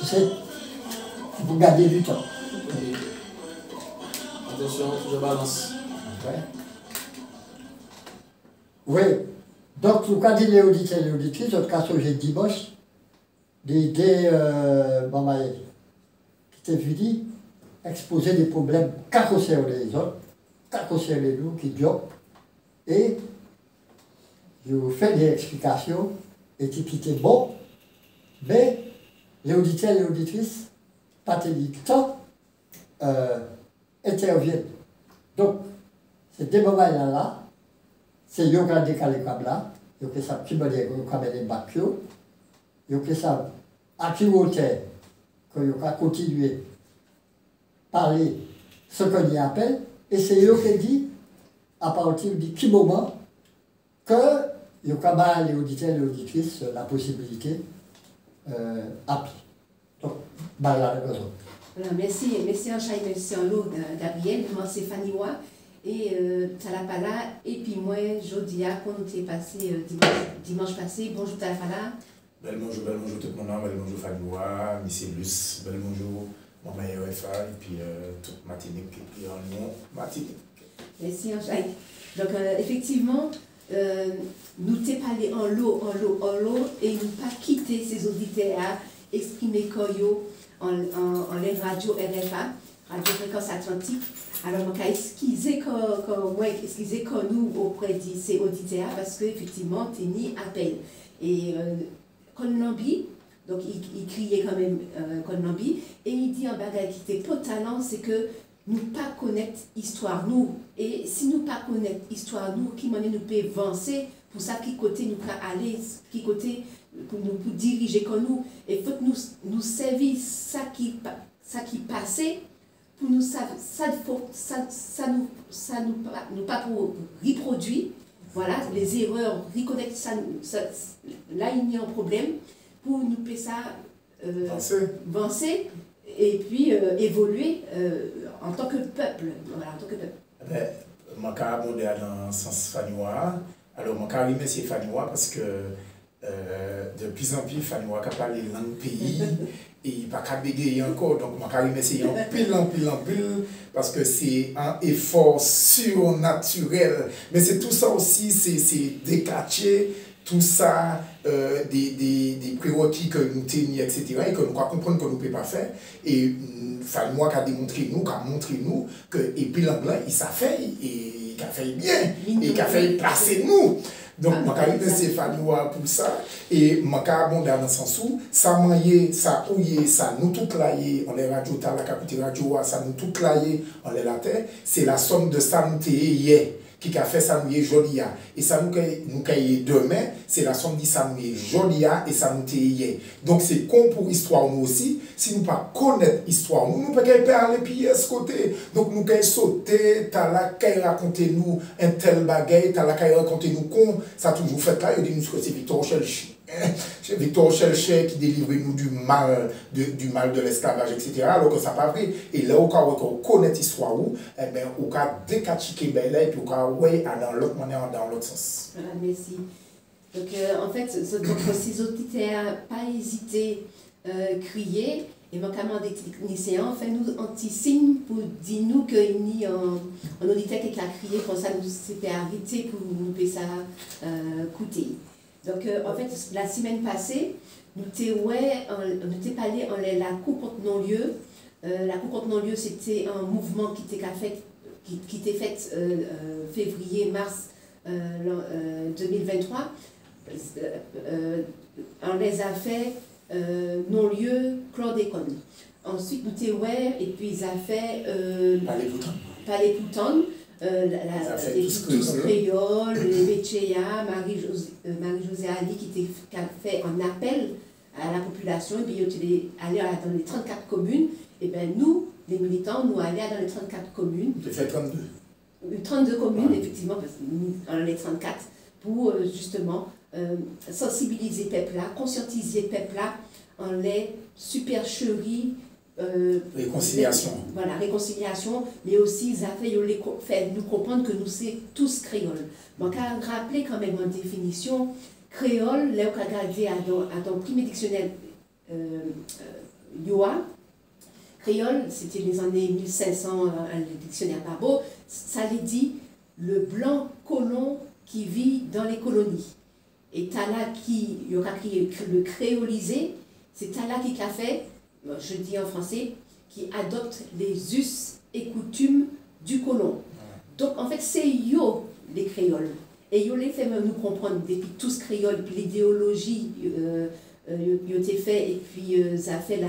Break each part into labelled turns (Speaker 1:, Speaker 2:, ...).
Speaker 1: sais, vous gagnez du temps.
Speaker 2: Attention, je balance.
Speaker 1: Ouais. Oui. Donc, nous, quand les auditeurs et les auditrices, notre cas, j'ai dimanche, l'idée, qui était venue exposer des problèmes carossés les autres, carossés les nous, qui diopent, et je vous fais des explications, et qui étaient bon, mais les auditeurs et les auditrices, pas du temps, interviennent. Donc, c'est des moments là, c'est yo qui a décalé comme là, yo qui ça petit modèle comme les bacs yo qui ça à qui hauteur que yo a continuer parler ce qu'on y appelle et c'est yo qui dit à partir de quel moment que yo a les auditeurs et les auditrices la possibilité appliquer. Donc, là la raison.
Speaker 3: Voilà, merci Anchaï, merci en l'eau Gabriel, moi c'est Fanny Wa et Talapala et puis moi Jodia qu'on t'est passé dimanche passé. Bonjour Talapala.
Speaker 4: Bel bonjour tout le monde, bel bonjour Fanny Wa, Missy Luce, bel bonjour Maman RFA et puis toute Martinique et puis en nom Martinique.
Speaker 3: Merci Anchaï. Donc effectivement, nous t'es parlé en l'eau et nous pas quitté ces auditeurs à exprimer Koyo en les radios RFA, Radio Fréquence Atlantique. Alors, je vais excuser que nous auprès de ces auditeurs parce qu'effectivement, tu ni appel. Et Konambi, donc il criait quand même Konambi, et il dit un bagage qui était totalement, c'est que nous pas connaître l'histoire nous. Et si nous pas connaître l'histoire nous, qui nous peut avancer pour ça, qui côté nous peut aller, qui côté pour nous diriger comme nous, et faut que nous servir ça qui passait pour nous ça nous pas pour reproduire voilà les erreurs reconnaître ça là il y a un problème pour nous faire ça avancer et puis évoluer en tant que peuple voilà en tant que peuple.
Speaker 4: Moi j'ai abondé dans le sens Fanny-Wa. Alors moi j'ai remercié Fanny-Wa parce que de plus en plus, Fanny Wa parle les langues pays et il pas qu'à bégayer encore. Donc, je vais remercier en pile, parce que c'est un effort surnaturel. Mais c'est tout ça aussi, c'est décacher tout ça, des prérequis que nous tenons, etc. et que nous comprenons que nous ne pouvons pas faire. Et Fanny Wa a démontré nous que, et puis l'anglais, il s'est fait, et il a fait bien, et il a fait placer nous. Donc, je remercie Fanny Wa pour ça. Et je vais abonder dans le sens où ça maille, ça ouille, ça nous tout laillé, on est radio, la capitale radio, ça nous tout laillé, on est la terre. C'est la somme de ça nous hier qui a fait ça nous joli. Et ça nous caille demain, c'est la somme de ça nous joli et ça nous hier. Donc, c'est con pour l'histoire nous aussi. Si nous ne connaissons pas l'histoire, nous ne pouvons pas parler puis ce côté. Donc, nous pouvons sauter, t'as la caille raconter nous un tel bagaille, t'as la caille raconter nous con, ça a toujours fait là, il dit nous que c'est Victor Chelchi. C'est Victor Chelchi qui délivre nous du mal de l'esclavage, etc. Alors que ça n'est pas vrai. Et là, on connaît l'histoire, eh bien, on peut décachiquer et puis on peut aller dans l'autre manière, dans l'autre sens.
Speaker 3: Voilà, merci. Donc, en fait, ces auditeurs pas hésité à crier. Et manquement des techniciens, fait nous anti-signe pour dire nous qu'il y a un auditeur qui a crié, comme ça nous s'était arrêté pour nous payer ça coûter. Donc, en fait, la semaine passée, nous t'es parlé en la Coupe contre non-lieu. La Coupe contre non-lieu, c'était un mouvement qui était fait février-mars 2023. On les a fait non-lieu chlordécone. Ensuite, nous t'es et puis ils ont fait Palais Pouton. Les tous créoles, les Béchéa, Marie-Josée Ali qui a fait un appel à la population, et puis ils sont allés dans les 34 communes, et bien nous, les militants, nous allons dans les 34 communes.
Speaker 4: Tu fait 32.
Speaker 3: 32 communes, effectivement, parce que nous, dans les 34, pour justement sensibiliser le peuple là, conscientiser le peuple là en les supercheries.
Speaker 4: Réconciliation.
Speaker 3: Voilà, réconciliation, mais aussi ça fait nous comprendre que nous sommes tous créoles. Donc, à rappeler quand même en définition, créole, là où on a regardé à ton premier dictionnaire Yoa. Créole, c'était les années 1500, le dictionnaire Barbeau, ça les dit le blanc colon qui vit dans les colonies. Et Tala qui a créé le créolisé, c'est Tala qui a fait, je dis en français, qui adopte les us et coutumes du colon. Donc en fait, c'est yo les créoles. Et yo les fait nous comprendre depuis tous créoles, puis l'idéologie yo été fait, et puis ça a fait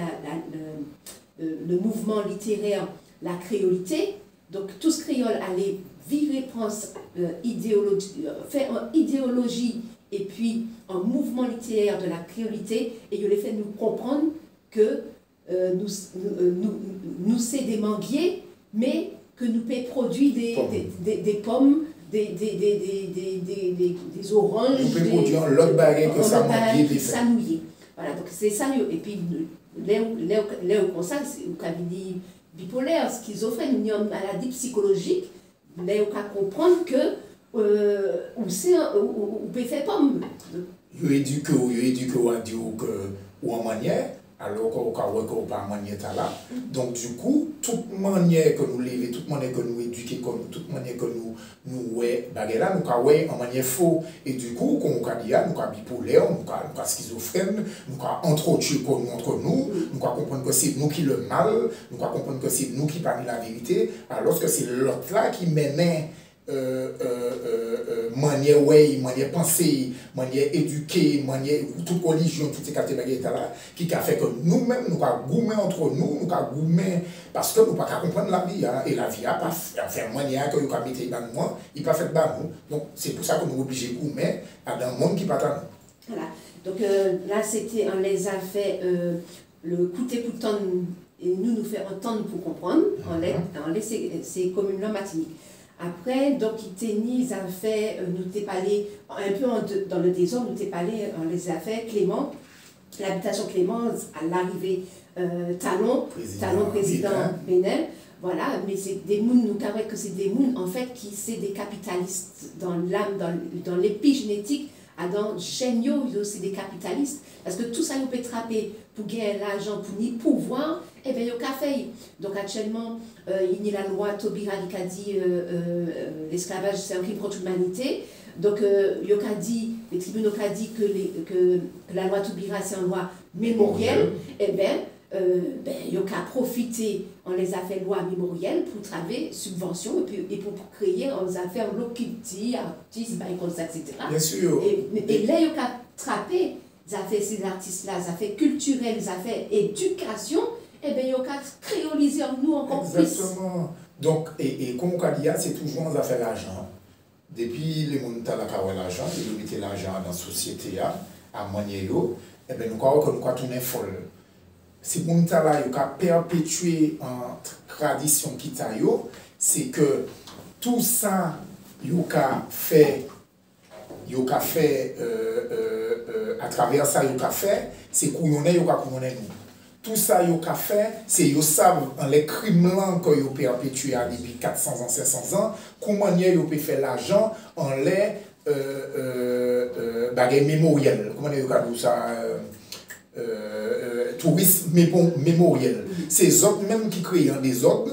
Speaker 3: le mouvement littéraire, la créolité. Donc tous créoles allaient vivre pense faire une idéologie et puis un mouvement littéraire de la créolité, et il les fait nous comprendre que nous c'est des manguiers, mais que nous pouvons produire des pommes, des oranges,
Speaker 4: nous pouvons produire l'autre baguette que ça manguier des
Speaker 3: faits. Voilà, donc c'est ça. Et puis là comme ça, vous avez dit bipolaire, schizophrène, une maladie psychologique, là on comprendre que on peut faire pomme.
Speaker 4: Vous éduquez ou en manière, alors qu'on ne pas manière là. Donc du coup, toute manière que nous levons, toute manière que nous éduquons, toute manière que nous là, nous avons en manière faux. Et du coup, comme on dit, nous avons bipolaire, nous avons schizophrène, nous avons entretenu entre nous, nous avons comprendre que c'est nous qui le mal, nous avons comprendre que c'est nous qui parlons la vérité, alors que c'est l'autre là qui menait manière manière penser, manière éduquer, manière toute religion, toutes ces catégories là, qui a fait que nous-mêmes, nous avons gourmé entre nous, nous avons gourmé parce que nous ne pouvons pas comprendre la vie, hein, et la vie a pas fait manière que nous avons mis dans nous, il n'a pas fait dans nous. Donc c'est pour ça que nous sommes obligés de gourmer dans un monde qui n'est pas dans nous.
Speaker 3: Voilà. Donc là, c'était, on les a fait le coûter pour tonne, et nous faire entendre pour comprendre, c'est comme une langue matinique. Après, donc, ils a fait, nous t'es parlé, un peu dans le désordre, nous t'es parlé, on les a fait, Clément, l'habitation Clément, à l'arrivée, Talon président Bénin, voilà, mais c'est des mouns, nous carré que c'est des mouns, en fait, qui c'est des capitalistes dans l'âme, dans l'épigénétique, dans géniaux, c'est des capitalistes, parce que tout ça, nous peut trapper pour gagner l'argent, pour ni pouvoir, et bien, il y a fait. Donc, actuellement, il y a la loi Taubira qui a dit l'esclavage, c'est un crime contre l'humanité. Donc, il y a dit, les tribunaux ont dit que la loi Taubira, c'est une loi mémorielle. Et bien, il y a profité, on les a fait loi mémorielle pour travailler subvention et pour créer, on les a fait un lot qui artistes, etc.
Speaker 4: Bien sûr.
Speaker 3: Et là, il y a trappé, ça fait ces artistes-là, ça fait culturel, ça fait éducation, et bien, il y a créolisé en nous encore plus.
Speaker 4: Exactement. Donc, et comme on dit, c'est toujours on a fait l'argent. Depuis les gens qui ont l'argent, ils mettent l'argent dans la société, à manier, et bien, nous croyons que nous avons tourné folle. Si les gens qui ont perpétué en tradition qui c'est que tout ça, ils ont fait. À travers ça, ils ont fait, c'est qu'on est, nous. Tout ça, ils ont fait, c'est qu'ils savent, en les crimes qu'ils ont perpétués depuis 400 ans, 500 ans, comment ils ont fait l'argent en les bagages mémoriels. Comment ils ont dit ça? Tourisme mémoriel. C'est eux même qui créent des ordres,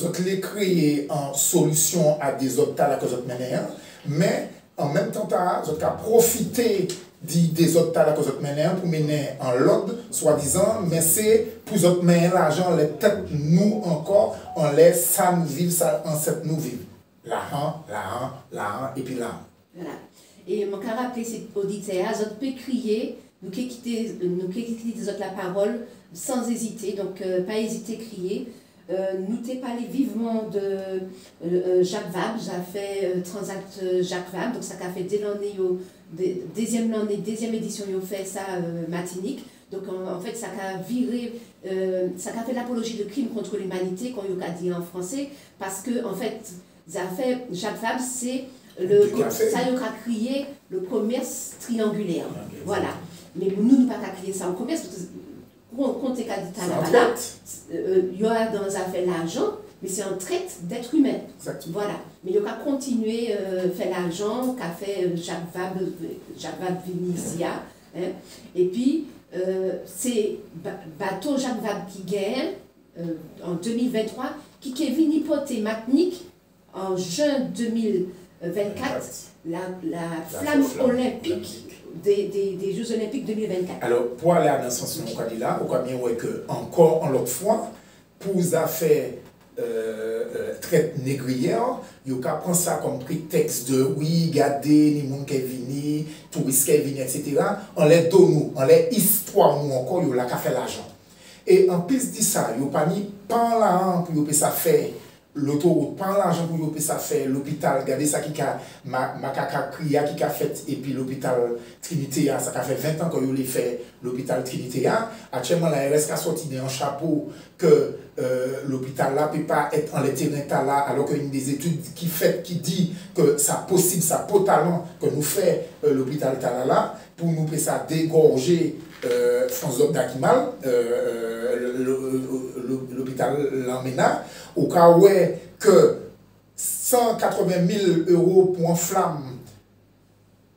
Speaker 4: eux les créent en solution à des ordres tels que eux mènent, mais en même temps, ils ont profité des autres tels que eux mènent pour mener en l'ordre, soi-disant, mais c'est pour eux mener l'argent, les têtes nous encore, on laisse ça nous vivre, ça ancêtre nous vivre. Là, et puis là.
Speaker 3: Voilà. Et mon cas rappelé, c'est auditeur, ils peuvent crier. Nous qui quitter la parole sans hésiter, donc pas hésiter à crier. Nous t'ai parlé vivement de Jacques Vabre, j'ai fait Transact Jacques Vabre, donc ça a fait dès l'année, deuxième édition, ils ont fait ça matinique. Donc en fait, ça a viré, ça a fait l'apologie de crimes contre l'humanité, qu'on a dit en français, parce que en fait, ça a fait Jacques Vabre, c'est ça a créé le commerce triangulaire. Voilà. Mais nous, nous ne pouvons pas créer ça en commerce, parce que quand tu es là, il y a dans les affaires l'argent, mais c'est un traite d'être humain.
Speaker 4: Exactement.
Speaker 3: Voilà. Mais il y a continué à faire l'argent qu'a fait Jacques Vabre Vinicia. Hein. Et puis, c'est bateau Jacques Vabre qui gagne en 2023, qui est venu porter Matnik en juin 2024, la flamme olympique des Jeux Olympiques 2024.
Speaker 4: Alors, pour aller dans ce sens, on dit là, on va bien voir que encore en l'autre fois, pour faire traite négrière, il y a prendre ça comme prétexte de oui, regardez, les gens qui viennent, touristes qui viennent, etc. On les donne nous, on les histoire nous encore, il y a fait l'argent. Et en plus de ça, il n'y a pas mis pas l'argent pour ça faire l'autoroute, pas l'argent pour ça faire l'hôpital. Regardez ça qui a Macaca Cria qui a fait, et puis l'hôpital Trinité, ça a fait 20 ans qu'il a fait l'hôpital Trinité. Actuellement, la RS a sorti d'un chapeau que l'hôpital là ne peut pas être en terrain là, alors qu'il y a une des études qui dit que ça possible, ça peut talent que nous fait l'hôpital là pour nous faire ça dégorger François Dakimal, l'hôpital Lamena, au cas où que 180 000 € pour un flamme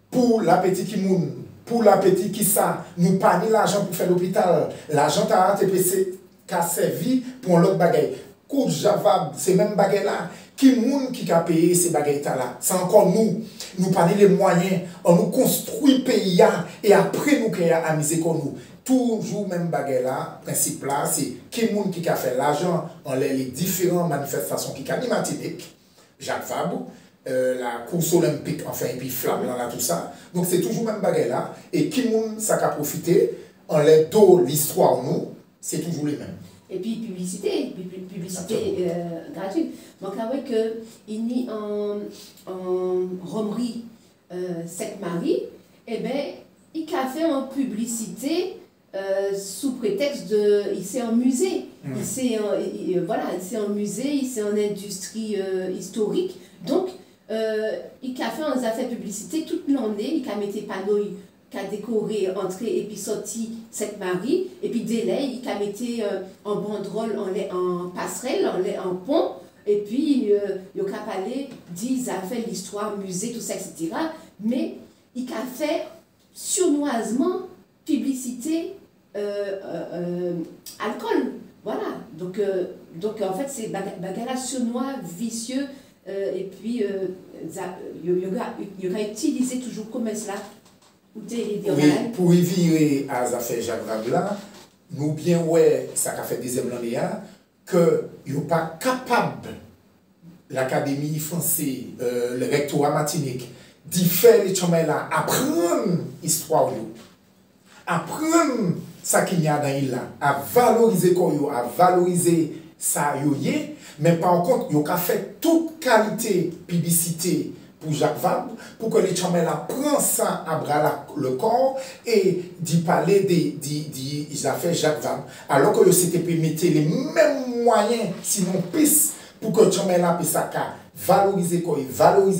Speaker 4: pour la petite Kimoun, pour la petite Kissa, nous pas ni l'argent pour faire l'hôpital, l'argent a TPC a servi pour l'autre bagaille. Coup de Javab, c'est même bagaille là. Qui moun qui a payé ces bagailles là? C'est encore nous. Nous pas les moyens. On nous construit pays et après nous créons amusé comme nous. Toujours même bagaille là, principe là, c'est qui moun qui a fait l'argent en les différentes manifestations qui a Martinique, Jacques Vabre, la course olympique, enfin, et puis flamme là, tout ça. Donc c'est toujours même bagaille là. Et qui moun ça a profité, en les dos l'histoire nous, c'est toujours les mêmes.
Speaker 3: Et puis publicité gratuite. Donc avec il y a en Romerie Sainte-Marie, eh bien, il a fait en publicité sous prétexte de, il c'est en musée, voilà, c'est en musée, c'est en industrie historique. Donc il a fait en affaires publicité toute l'année, il a mis des panneaux qui a décoré entrée et puis sortie Sainte-Marie, et puis délai, il a mis en banderole, en passerelle, en pont, et puis il a parlé, dit, il a fait l'histoire, musée, tout ça, etc. Mais il a fait sournoisement publicité alcool. Voilà. Donc en fait, c'est bagala sournois, vicieux, et puis il aura utilisé toujours comme cela.
Speaker 4: Oui, pour y virer à Zafé Jacques Vabre là, nous bien ouais, ça a fait deuxième année que il n'est pas capable, l'Académie française, le rectorat Martinique, d'y faire les chemins là, apprendre l'histoire, apprendre ça qu'il y a dans l'île là, à valoriser quoi, à valoriser ça, mais par contre, il a fait toute qualité publicité pour Jacques Vabre, pour que les chamelles prennent ça à bras le corps et d'y parler des affaires Jacques Vabre. Alors que le CTP mettait les mêmes moyens, sinon plus, pour que les chamelles puissent valoriser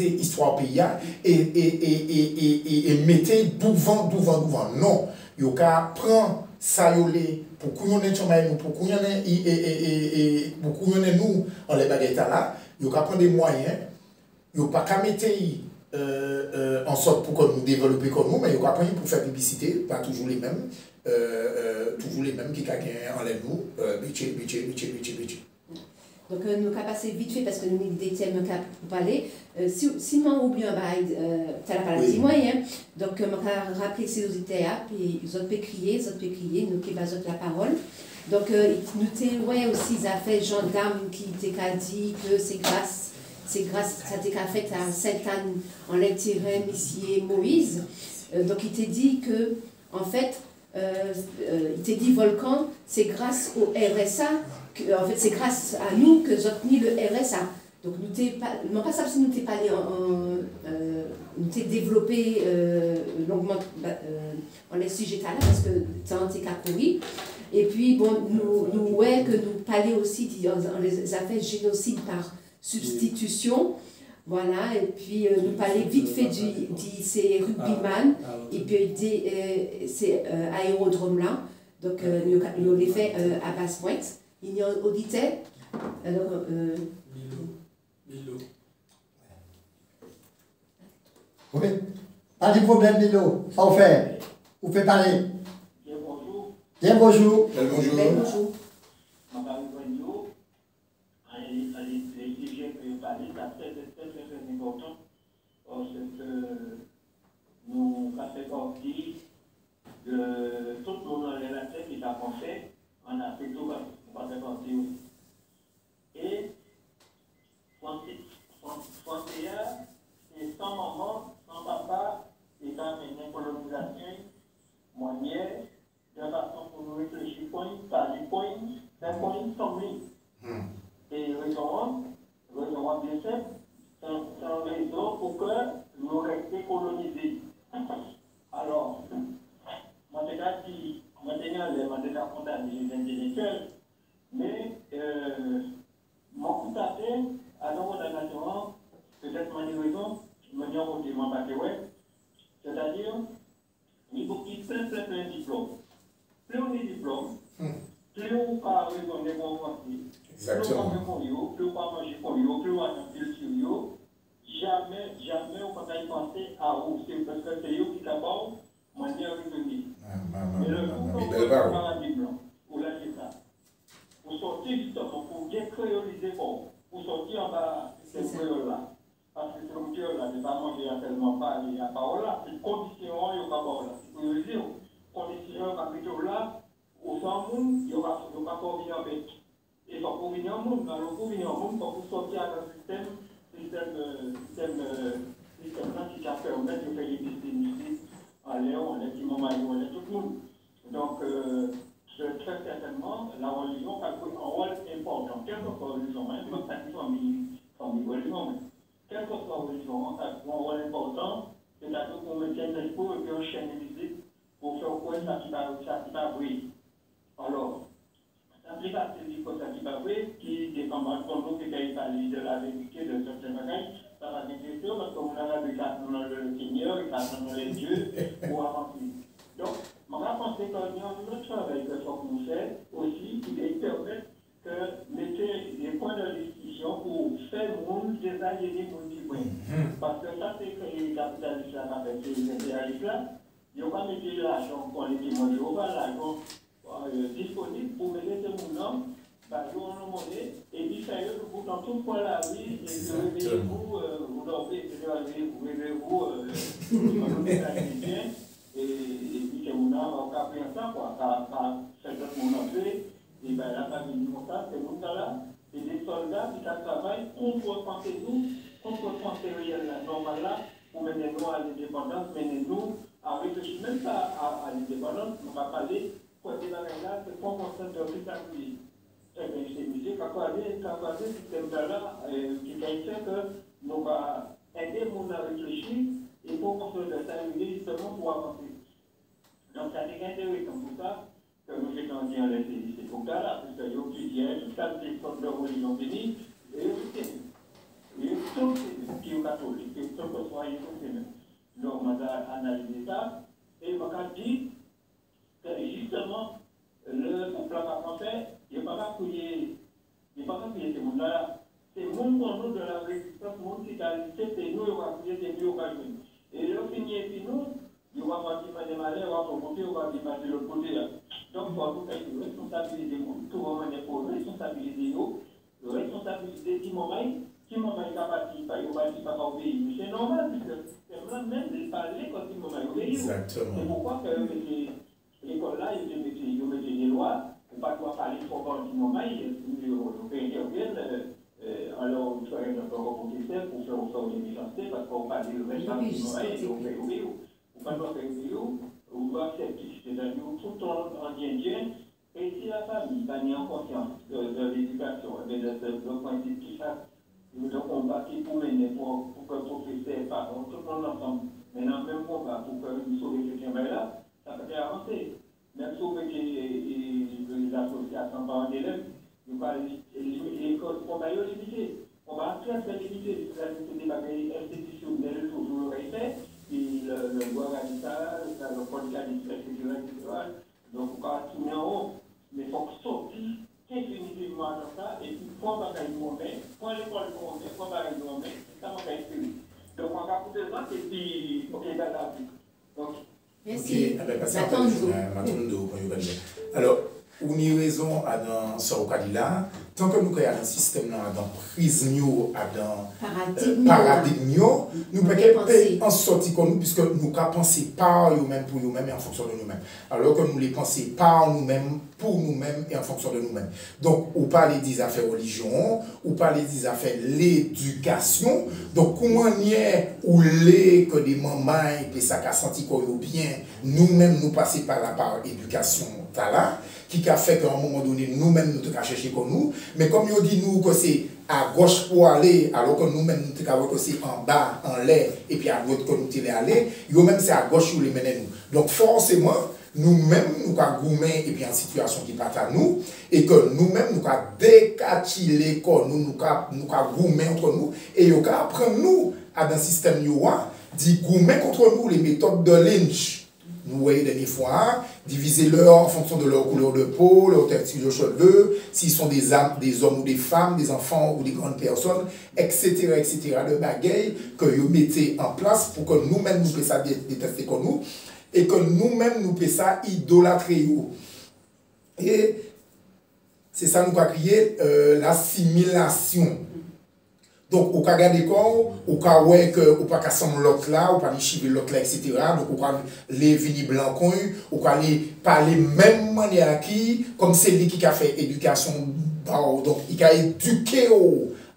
Speaker 4: l'histoire pays et mettez devant. Non, il y a prendre ça pour qu'on ait chamelles, pour qu'on ait nous, on les baguettes là, il y a prendre des moyens. Il n'y a pas qu'à mettre en sorte pour que nous développions comme nous, mais il n'y a pas pour faire publicité, pas toujours les mêmes qui gagnent en l'air nous, bitché.
Speaker 3: Donc nous avons passé vite fait parce que nous avons des thèmes pour parler. Si moi ou bien tu as la parole de moyen, donc je vais rappeler ces auditeurs, puis ils ont pu crier, nous qui va la parole. Donc nous avons aussi fait gendarme qui t'a dit que c'est grâce ça a été fait à Sainte-Anne en l'intérêt Monsieur Moïse. Donc il t'a dit que, en fait, il t'a dit Volcan, c'est grâce au RSA, en fait c'est grâce à nous que j'ai obtenu le RSA. Donc nous t'ai pas ça si nous t'ai parlé nous t'ai développé longuement en les sujets là parce que ça t'es qu'à courir. Et puis bon nous ouais que nous parler aussi on les affaires génocide par substitution, voilà, et puis nous parler vite fait c'est rugbyman, et puis c'est aérodrome là, donc nous les fait à Basse-Pointe. Il y a un auditeur, alors
Speaker 1: Milo. Oui, pas de problème Milo, ça on fait, vous pouvez parler. Bien bonjour.
Speaker 4: Bonjour.
Speaker 3: Bonjour.
Speaker 2: Les sujets que vous parlez, c'est très important parce que nous faisons partie de tout le monde dans la tête qui a fait en Afrique, tout va faire partie aussi. Et Frontière, c'est sans maman, sans papa, et quand une colonisation mondiale, de façon pour nous réfléchir point par point, d'un point sans lui. Et raison bien simple, c'est un raison pour que nous restions colonisés. Alors, maintenant, les condamné les intellectuels, mais mon coup à fait, à l'heure de la nation, peut-être malheureusement, je me dis en côté, c'est-à-dire, il faut qu'il y ait plein de diplômes. Plus on est diplôme, plus on parle de bon français.
Speaker 4: Exactement.
Speaker 2: Plus on va manger pour eux, plus on va manger sur eux, jamais on va y penser à eux. C'est parce que c'est eux qui d'abord manière de venir. Mais le coup, on va paradigme, ou là, c'est ça. Pour sortir justement, pour bien créoliser, pour sortir en bas de ces créoles-là. Parce que ces créoles-là, ne pas manger tellement pas les paroles-là, c'est condition, il n'y a pas paroles-là. C'est créoliser, condition, pas plutôt là, au sang, il n'y aura pas pour venir avec. Et pour venir au monde, alors pour venir au monde, pour sortir dans le système qui a permis de faire les business en l'air, on est tout le monde. Donc, très certainement, la religion a joué un rôle important. Quelle que soit la religion, même pas une famille religion, quelle que soit la religion, a joué un rôle important, c'est-à-dire qu'on maintient l'espoir et qu'on chaîne les visites pour faire quoi ça qui va briller. Alors, l'application du code qui dépend de nous qui parle de la vérité de certains bagages, ça va être question parce qu'on a le Seigneur, il a les dieux pour avancer. Donc, je pense que notre travail que nous faisons aussi, qui permet de mettre des points de discussion pour faire le monde déjà y des points. Parce que ça, c'est que les capitalistes avec ces impérialistes-là, ils n'ont pas mis l'argent pour les témoins de Jéhovah, l'argent disponible pour mettre ces gens là, on monnaie, et puis ça y est, vous dans tout point la vie, et réveillez-vous, vous dormez, réveillez-vous, et puis c'est mon âme, on a pris ça, quoi, c'est notre monde fait, et bien la famille du montage, c'est mon là, c'est des soldats qui travaillent contre penser réel, normal là, pour mener nous à l'indépendance, mener nous à réfléchir même pas à l'indépendance, on va parler. Pour ces là c'est pas constant de rétablir. Eh bien, c'est musée qui a basé ce système-là, qui fait que nous va aider les gens à réfléchir et pour construire de ça, justement pour avancer. Donc, ça est intéressant pour ça que nous faisons bien ces programmes-là, parce que nous étudions tout ça, des formes de religion bénie, et tout qui est catholique, et tout que soit donc, on a analysé ça, et on a dit que justement, le peuple français, il n'est pas prier ces gens-là. C'est le monde pour nous de la résistance, le monde qui a lutté, c'est nous, on va prier, c'est nous, on va jouer. Et le fini, et puis nous, on va partir des malheurs, on va remonter, on va passer de l'autre côté. Donc, il faut nous responsabiliser, tout le monde est pour responsabiliser nous, responsabiliser qui m'en qui m'en est capable de pas obéir. Mais c'est normal, parce que c'est même de parler quand ils m'ont obéi. C'est pourquoi que l'école là, ils mettent des lois, on ne va pas parler trop dans le moment, ils interviennent, alors on fait un professeur pour faire une méchanceté, parce qu'on parle de reste du moment, et on fait obéir. On ne va pas faire obéir, on doit accepter, c'est-à-dire tout le temps en indien, et si la famille n'a pas en conscience de l'éducation, de ce point de vue qui ça, donc on va pour mener, pour que le professeur, parents, tout le monde ensemble, maintenant même combat pour que nous sauvions ce chemin-là, ça peut avancer. Même si on met les associations parents d'élèves, l'école, on va y limiter. On va très limiter. C'est des bagages institutionnels, toujours fait, puis le droit radical, le code qualité, etc. Donc on va tourner en haut. Mais il faut sortir définitivement dans ça, et puis point bagaille nous met, point l'école nous met, point bagaille nous met, c'est ça mon esprit. Donc on va couper le ventre et puis, ok, dans la vie. Donc,
Speaker 3: merci.
Speaker 2: Ok,
Speaker 4: Alors, on y raison à dans ce cas-là, tant que nous avons un système dans prise nous dans paradigme nous pouvons en sortir comme nous puisque nous pouvons penser par nous-mêmes pour nous-mêmes et en fonction de nous-mêmes alors que nous les pensons par nous-mêmes pour nous-mêmes et en fonction de nous-mêmes. Donc on parle des affaires religion, on parle des affaires l'éducation. Donc comment est ou les que des mamans et ça qu'a senti qu'on bien nous-mêmes nous passer par la part éducation là qui a fait qu'à un moment donné, nous-mêmes, nous devons chercher comme nous. Mais comme ils dit nous que c'est à gauche pour aller, alors que nous-mêmes, nous devons que c'est en bas, en l'air, et puis à droite que nous devons aller, eux-mêmes, c'est à gauche où les mener nous. Donc forcément, nous-mêmes, nous avons gourmé, et puis en situation qui part à nous, et que nous-mêmes, nous avons décaché l'école, nous avons gourmé entre nous, et nous avons appris nous, à dans le système Yoa, dit gourmé contre nous les méthodes de Lynch. Nous voyons des fois, diviser leur en fonction de leur couleur de peau, leur texture de cheveux, s'ils sont des hommes ou des femmes, des enfants ou des grandes personnes, etc., de bagailles que vous mettez en place pour que nous-mêmes nous puissions détester comme nous et que nous-mêmes nous puissions idolâtrer. Et c'est ça nous va crier l'assimilation. Donc, au cas de corps, au cas où on pas qu'à s'en l'autre là, ou pas les chiver l'autre là, etc. Donc, on cas les vini blanc ou cas les parler même manière qui, comme c'est lui qui a fait éducation, donc il a éduqué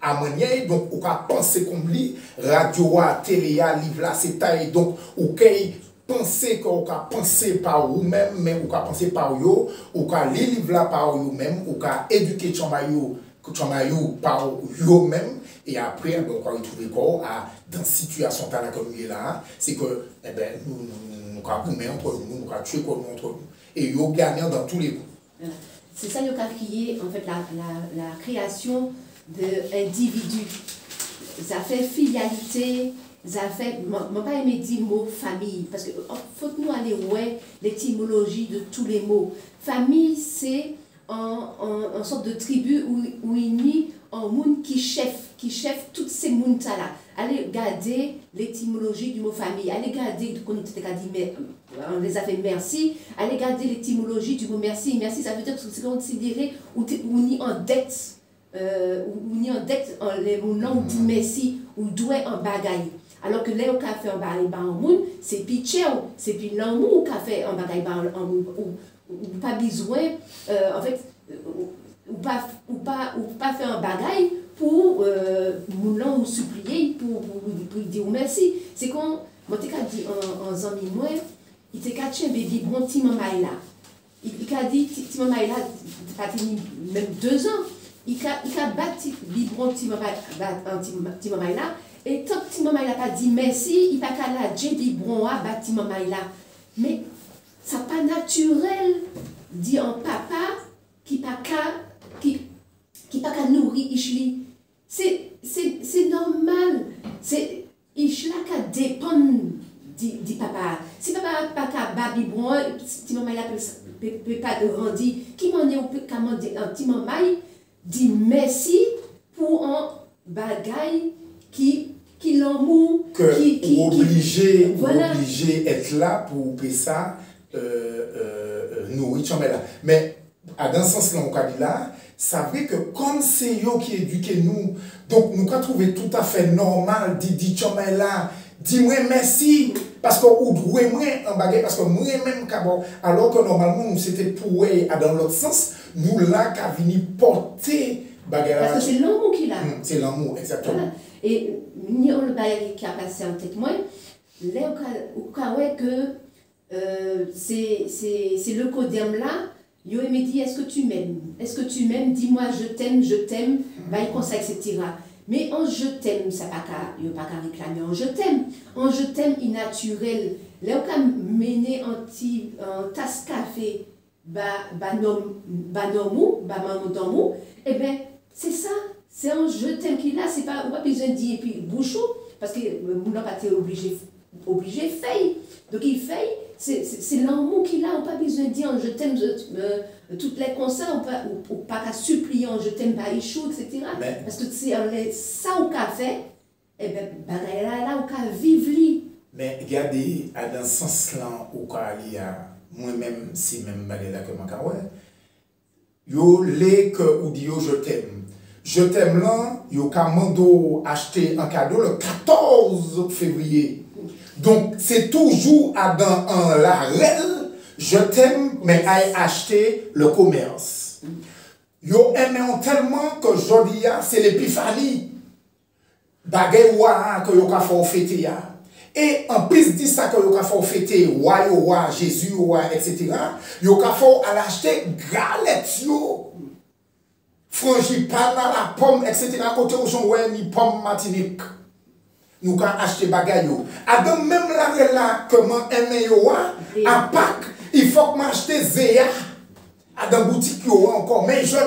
Speaker 4: à manière, donc on a pensé comme lui, radio, télé, livre là, c'est taille, donc on penser qu'on a pensé par vous-même, mais on a pensé par vous, on a les livres là par vous-même, on a éduqué Chamayo par vous-même. Et après, on va retrouver quoi dans la situation comme il est là, c'est que nous avons gourmé entre nous, nous avons tué entre nous. Et nous gagnons dans tous les coups.
Speaker 3: C'est ça qui a créé en fait la création d'individus. Ça fait filialité, ça fait. Je n'ai pas aimé dire le mot famille, parce qu'il faut que nous aller ouais l'étymologie de tous les mots. Famille, c'est en sorte de tribu où il nie un monde qui chef toutes ces mondes là. Allez garder l'étymologie du mot famille, allez garder on les a fait merci, allez garder l'étymologie du mot merci. Merci, ça veut dire que c'est considéré ou ni en dette, ou ni en dette les mots non dit merci ou doit en bagaille. Alors que là, on a fait un bagaille en monde, c'est pitché, c'est puis l'amour qui a fait un bagaille en monde ou pas besoin en fait ou pas faire un bagaille pour moulant ou supplier pour dire merci. C'est quand moi t'ai dit en ami moi il t'ai caché bébé bon petit maman là il a dit petit maman là pas même 2 ans il a battu biberon petit maman là et tant petit maman là pas dit merci il pas qu'à la j'ai biberon à battu maman là mais ça pas naturel dit un papa qui pas qu'à nourrir Ishli. C'est normal. C'est Ishla qui dépend du papa. Si papa pas qu'à babi bon, si maman peut pas grandir, qui m'en est qu'à demander un petit maman dit merci pour un bagaille qui l'amour
Speaker 4: qui obligé être là pour payer ça nourriture mais dans ce sens là on a dit là ça veut que comme c'est eux qui éduquent nous donc nous avons trouvé tout à fait normal dit là dis-moi merci parce que ou doué moi en baguette parce que moi même alors que normalement nous c'était pour dans l'autre sens nous là qu'a venu porter baguette
Speaker 3: parce que c'est l'amour qui l'a
Speaker 4: c'est l'amour exactement voilà.
Speaker 3: Et nous le baguette qui a passé en tête moi là au cas que c'est le codème là. Yo me dit est-ce que tu m'aimes? Est-ce que tu m'aimes? Dis-moi je t'aime, bah il conseille etc. Mais en je t'aime, ça pas qu'à réclamer en je t'aime. En je t'aime innaturel. Là on a mené un tasse café maman eh ben c'est ça, c'est en je t'aime qu'il a, c'est pas on pas besoin de dire et puis bouchou parce que mon n'a pas été obligé fait. Donc il fait c'est l'amour qu'il a, on n'a pas besoin de dire je t'aime toutes les concerts, ou pas qu'à supplier je t'aime pas échou, etc. Mais, parce que c'est ça qu'on a fait, et bien là on a vivre.
Speaker 4: Mais regardez, dans ce sens-là, on a aller à moi-même, c'est même baguette que je yo les que ou dit yo je t'aime. Je t'aime là, yo kamando acheter un cadeau le 14 février. Donc c'est toujours dans la règle je t'aime mais aille acheter le commerce. Yo aimé tellement que jodi c'est l'épiphanie. Bagay wa que yo ka fò fêter ya. Et en plus de ça que yo ka fò fêter roi Jésus roi etc. Yo ka fò aller acheter galette yo. Frangipane la pomme etc. côté où son ouais ni pomme Martinique. Nous ka acheter bagay yo. Adam même là comment aimer yo à Pâques, il faut que m'acheter Zéa. Dans boutique yo encore mais je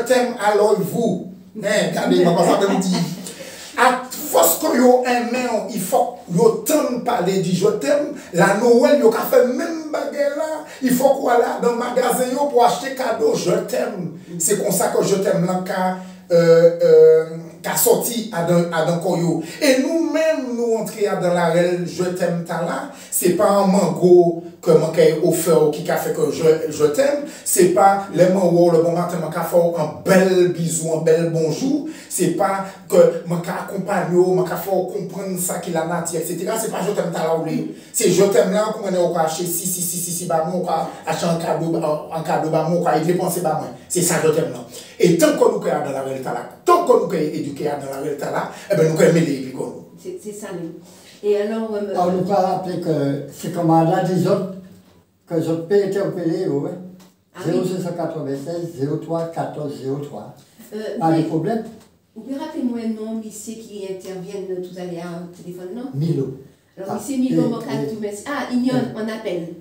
Speaker 4: t'aime alors vous. Regardez papa ça me dit. À force que yo aimé, il faut yo t'aime parler du je t'aime. La Noël yo ka fait même baguette là. Il faut qu'on aille dans le magasin yo pour acheter cadeau je t'aime. C'est comme ça que je t'aime là qu'a sorti à dans koyo. Et nous-mêmes nous entrer dans la règle je t'aime ta là, c'est pas un mango que mon kay offert qui a fait que je t'aime, c'est pas les mango le bon matin mon ka fait un bel bisou, un bel bonjour, c'est pas que mon ka accompagne mon ka fait comprendre ça qu'il a nati etc. C'est pas je t'aime ta là ou c'est je t'aime là qu'on on va acheter si bah mon ka acheter un cadeau bah mon ka dépenser bah moi. C'est ça je t'aime là. Et tant que nous créons dans la réalité là, tant que nous créons éduqués dans la réalité là, eh ben nous créons les
Speaker 3: c'est ça même. Et alors
Speaker 1: on nous pas rappeler que c'est comme on a des autres que les autres pays interpellés, ouais. 0696 03 14 03. Pas de problème.
Speaker 3: Vous pouvez rappeler moi un nom, monsieur qui interviennent tout à l'heure au téléphone, non?
Speaker 1: Milo.
Speaker 3: Alors, monsieur Milo Mokatou, merci. Ah, Ignon, on appelle.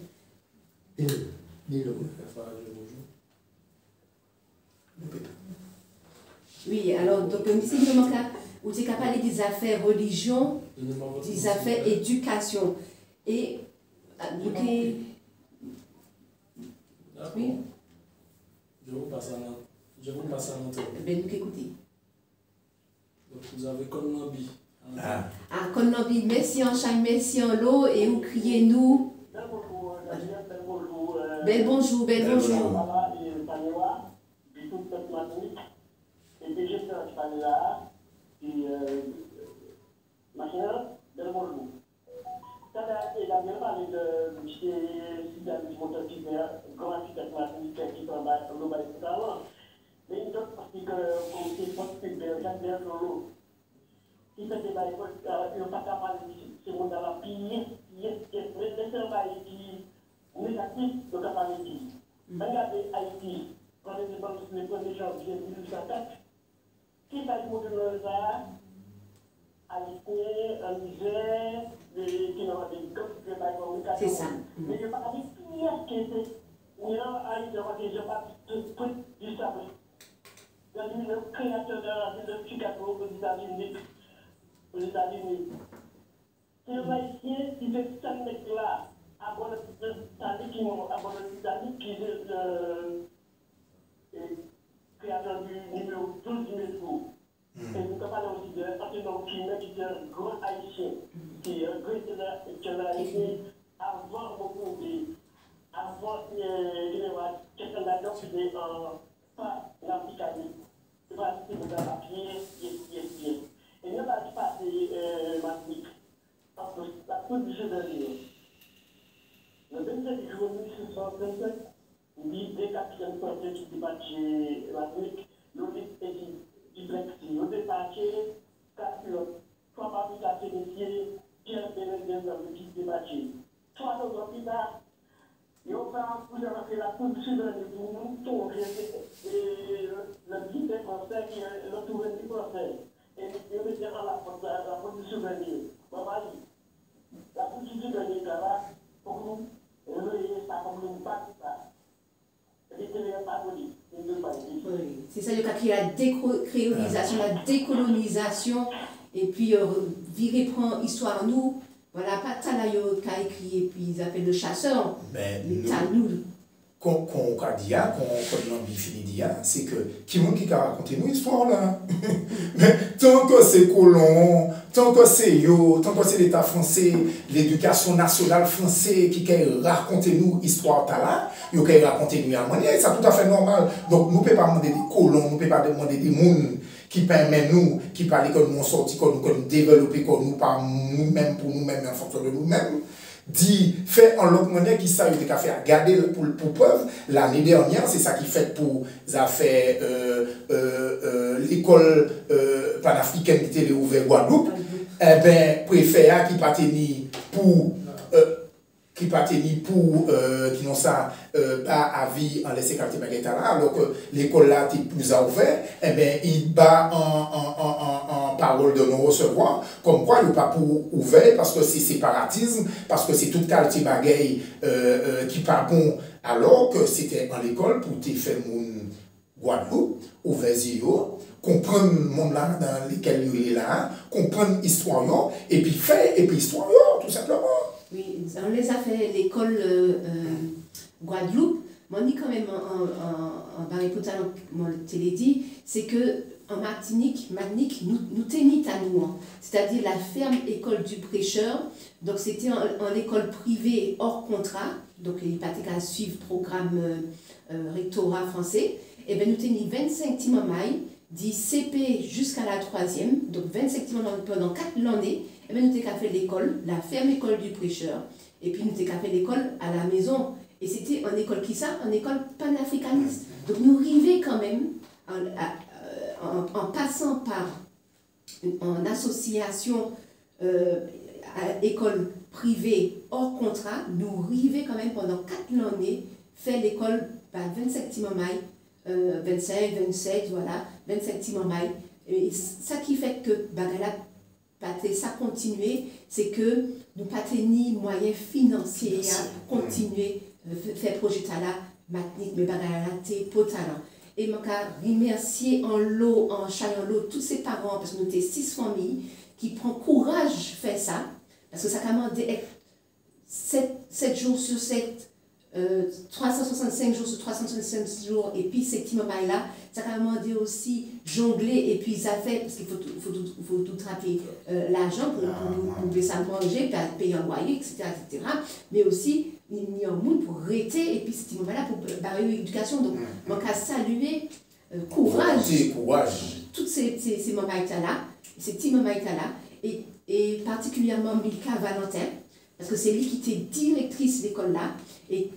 Speaker 1: Milo.
Speaker 3: Oui, alors, donc, monsieur Milo Mokatou, vous êtes capable parler des affaires religion, des affaires éducation. Et, oui.
Speaker 5: Je vous passe à notre.
Speaker 3: Ben, nous écoutez.
Speaker 5: Donc, vous avez Konnabi.
Speaker 3: Ah, Konnabi, merci en chaque, merci en l'eau, et vous criez nous. Bel bonjour, bel bonjour.
Speaker 2: Et puis j'étais en Espagne là, et machin, bel bonjour. Ça a bien parlé de M. Sidani Montativert, grand architecte martiniquais qui travaille au global et totalement. Mais une autre partie que comme c'est votre public, Jacques Berlot, qui fait des bails, il n'y a pas qu'à parler de ce monde là, pire, c'est un bail qui est négatif, donc à parler de. Regardez Haïti, quand le 1er janvier 2004, qui va nous donner ça? Haïti, en Niger, qui n'ont pas de communication.
Speaker 3: C'est ça.
Speaker 2: Mais je ne vais pas dire qui est-ce qui était. Mais là, Haïti, je ne vais pas dire ça. Le créateur de Chicago aux États-Unis. C'est un Haïtien qui fait 5 mètres là, à bon Titanic, qui est le créateur du numéro 12 du métro. Et nous parlons aussi d'un Antonin Kimet qui est un grand haïtien, qui est un grand haïtien avant beaucoup de. Avant quelqu'un là-dedans qui est pas l'Africaine. C'est pas si vous avez papier, yes. Et nous allons passer Martinique. Parce que la toute du jeu de le 27 juillet 1627, l'idée quatrième portée qui débattait Martinique, l'audit et du Brexit. Au débattait, 4 pilotes, 3 papiers initiés, Pierre Bénédicte qui débattait. 3 autres plus tard, et on va vous avoir la coupe du souverain pour nous tourner le guide français qui est le souvenir français. Et nous mettons à la coupe du souvenir. La coupe du souvenir, là, pour nous, relayer ça comme nous pas ça.
Speaker 3: C'est ça, il y a créé la décolonisation, la décolonisation, et puis virer prend histoire nous. Voilà, pas Talayo qui a écrit, et puis ils appellent le chasseur.
Speaker 4: Ben,
Speaker 3: nous.
Speaker 4: qu'on a dit, qu'on a fini dit, c'est que qui monde qui a raconté nous histoire là. Mais tant que c'est colon, tant que c'est yo, tant que c'est l'État français, l'éducation nationale française qui a raconté nous histoire là, yo qui a raconté nous à manière, c'est tout à fait normal. Donc nous ne pouvons pas demander des colons, nous ne pouvons pas demander des gens qui permettent nous, qui parlent que nous sortir, que nous développer, que nous par nous-mêmes pour nous-mêmes en fonction de nous-mêmes. Dit, fait en l'autre manière qui ça, il a fait garder pour preuve. L'année dernière, c'est ça qui fait pour affaires l'école panafricaine qui était ouverte Guadeloupe. Eh bien, préfet qui pas tenu pour qui n'ont ça pas avis en laisser quartier Baguetta là, alors que l'école là est plus ouverte, eh bien, il bat en parole de non recevoir, comme quoi il n'est pas pour ouvert parce que c'est séparatisme, parce que c'est tout quartier Baguette qui pas bon, alors que c'était en l'école pour te faire mon Guadeloupe, ouvert zéro, comprendre le monde là dans lequel il est là, comprendre l'histoire, et puis faire, et puis l'histoire, tout simplement.
Speaker 3: Oui, on les a fait l'école Guadeloupe. Moi, dit quand même en Barry-Poutan, moi, je l'ai dit, c'est que en Martinique, nous tenons à nous. C'est-à-dire la ferme école du prêcheur. Donc, c'était en école privée hors contrat. Donc, il n'y a pas qu'à suivre le programme rectorat français. Et bien, nous tenons 25 timamailles, du CP jusqu'à la 3e. Donc, 25 timamailles pendant 4 années. Et bien, nous avons fait l'école, la ferme école du prêcheur. Et puis, nous avons fait l'école à la maison. Et c'était en école qui ça? En école panafricaniste. Donc, nous arrivons quand même, en passant par en association à école privée hors contrat, nous arrivons quand même pendant 4 années faire l'école par 25 timamailles, 25, 27, voilà, 25 timamailles. Et ça qui fait que Bagala, ça continuer, c'est que nous n'avons pas ni moyens financiers à continuer à faire projet là, Martinique, mais Bagala, pour talent. Et je remercier en l'eau, en chaillant l'eau, tous ces parents, parce que nous sommes 6 familles qui prennent courage de faire ça, parce que ça commande 7 jours sur 7, 365 jours sur 365 jours, et puis ces petits moments-là, ça commande aussi jongler, et puis ça fait, parce qu'il faut tout traper l'argent pour nous laisser manger, payer un loyer, etc., etc. Mais aussi, il y a un monde pour arrêter, et puis ces petits moments-là pour barrer l'éducation. Donc, on va saluer courage, tous ces moments-là, ces petits moments-là, et particulièrement Milka Valentin, parce que c'est lui qui était directrice de l'école là, et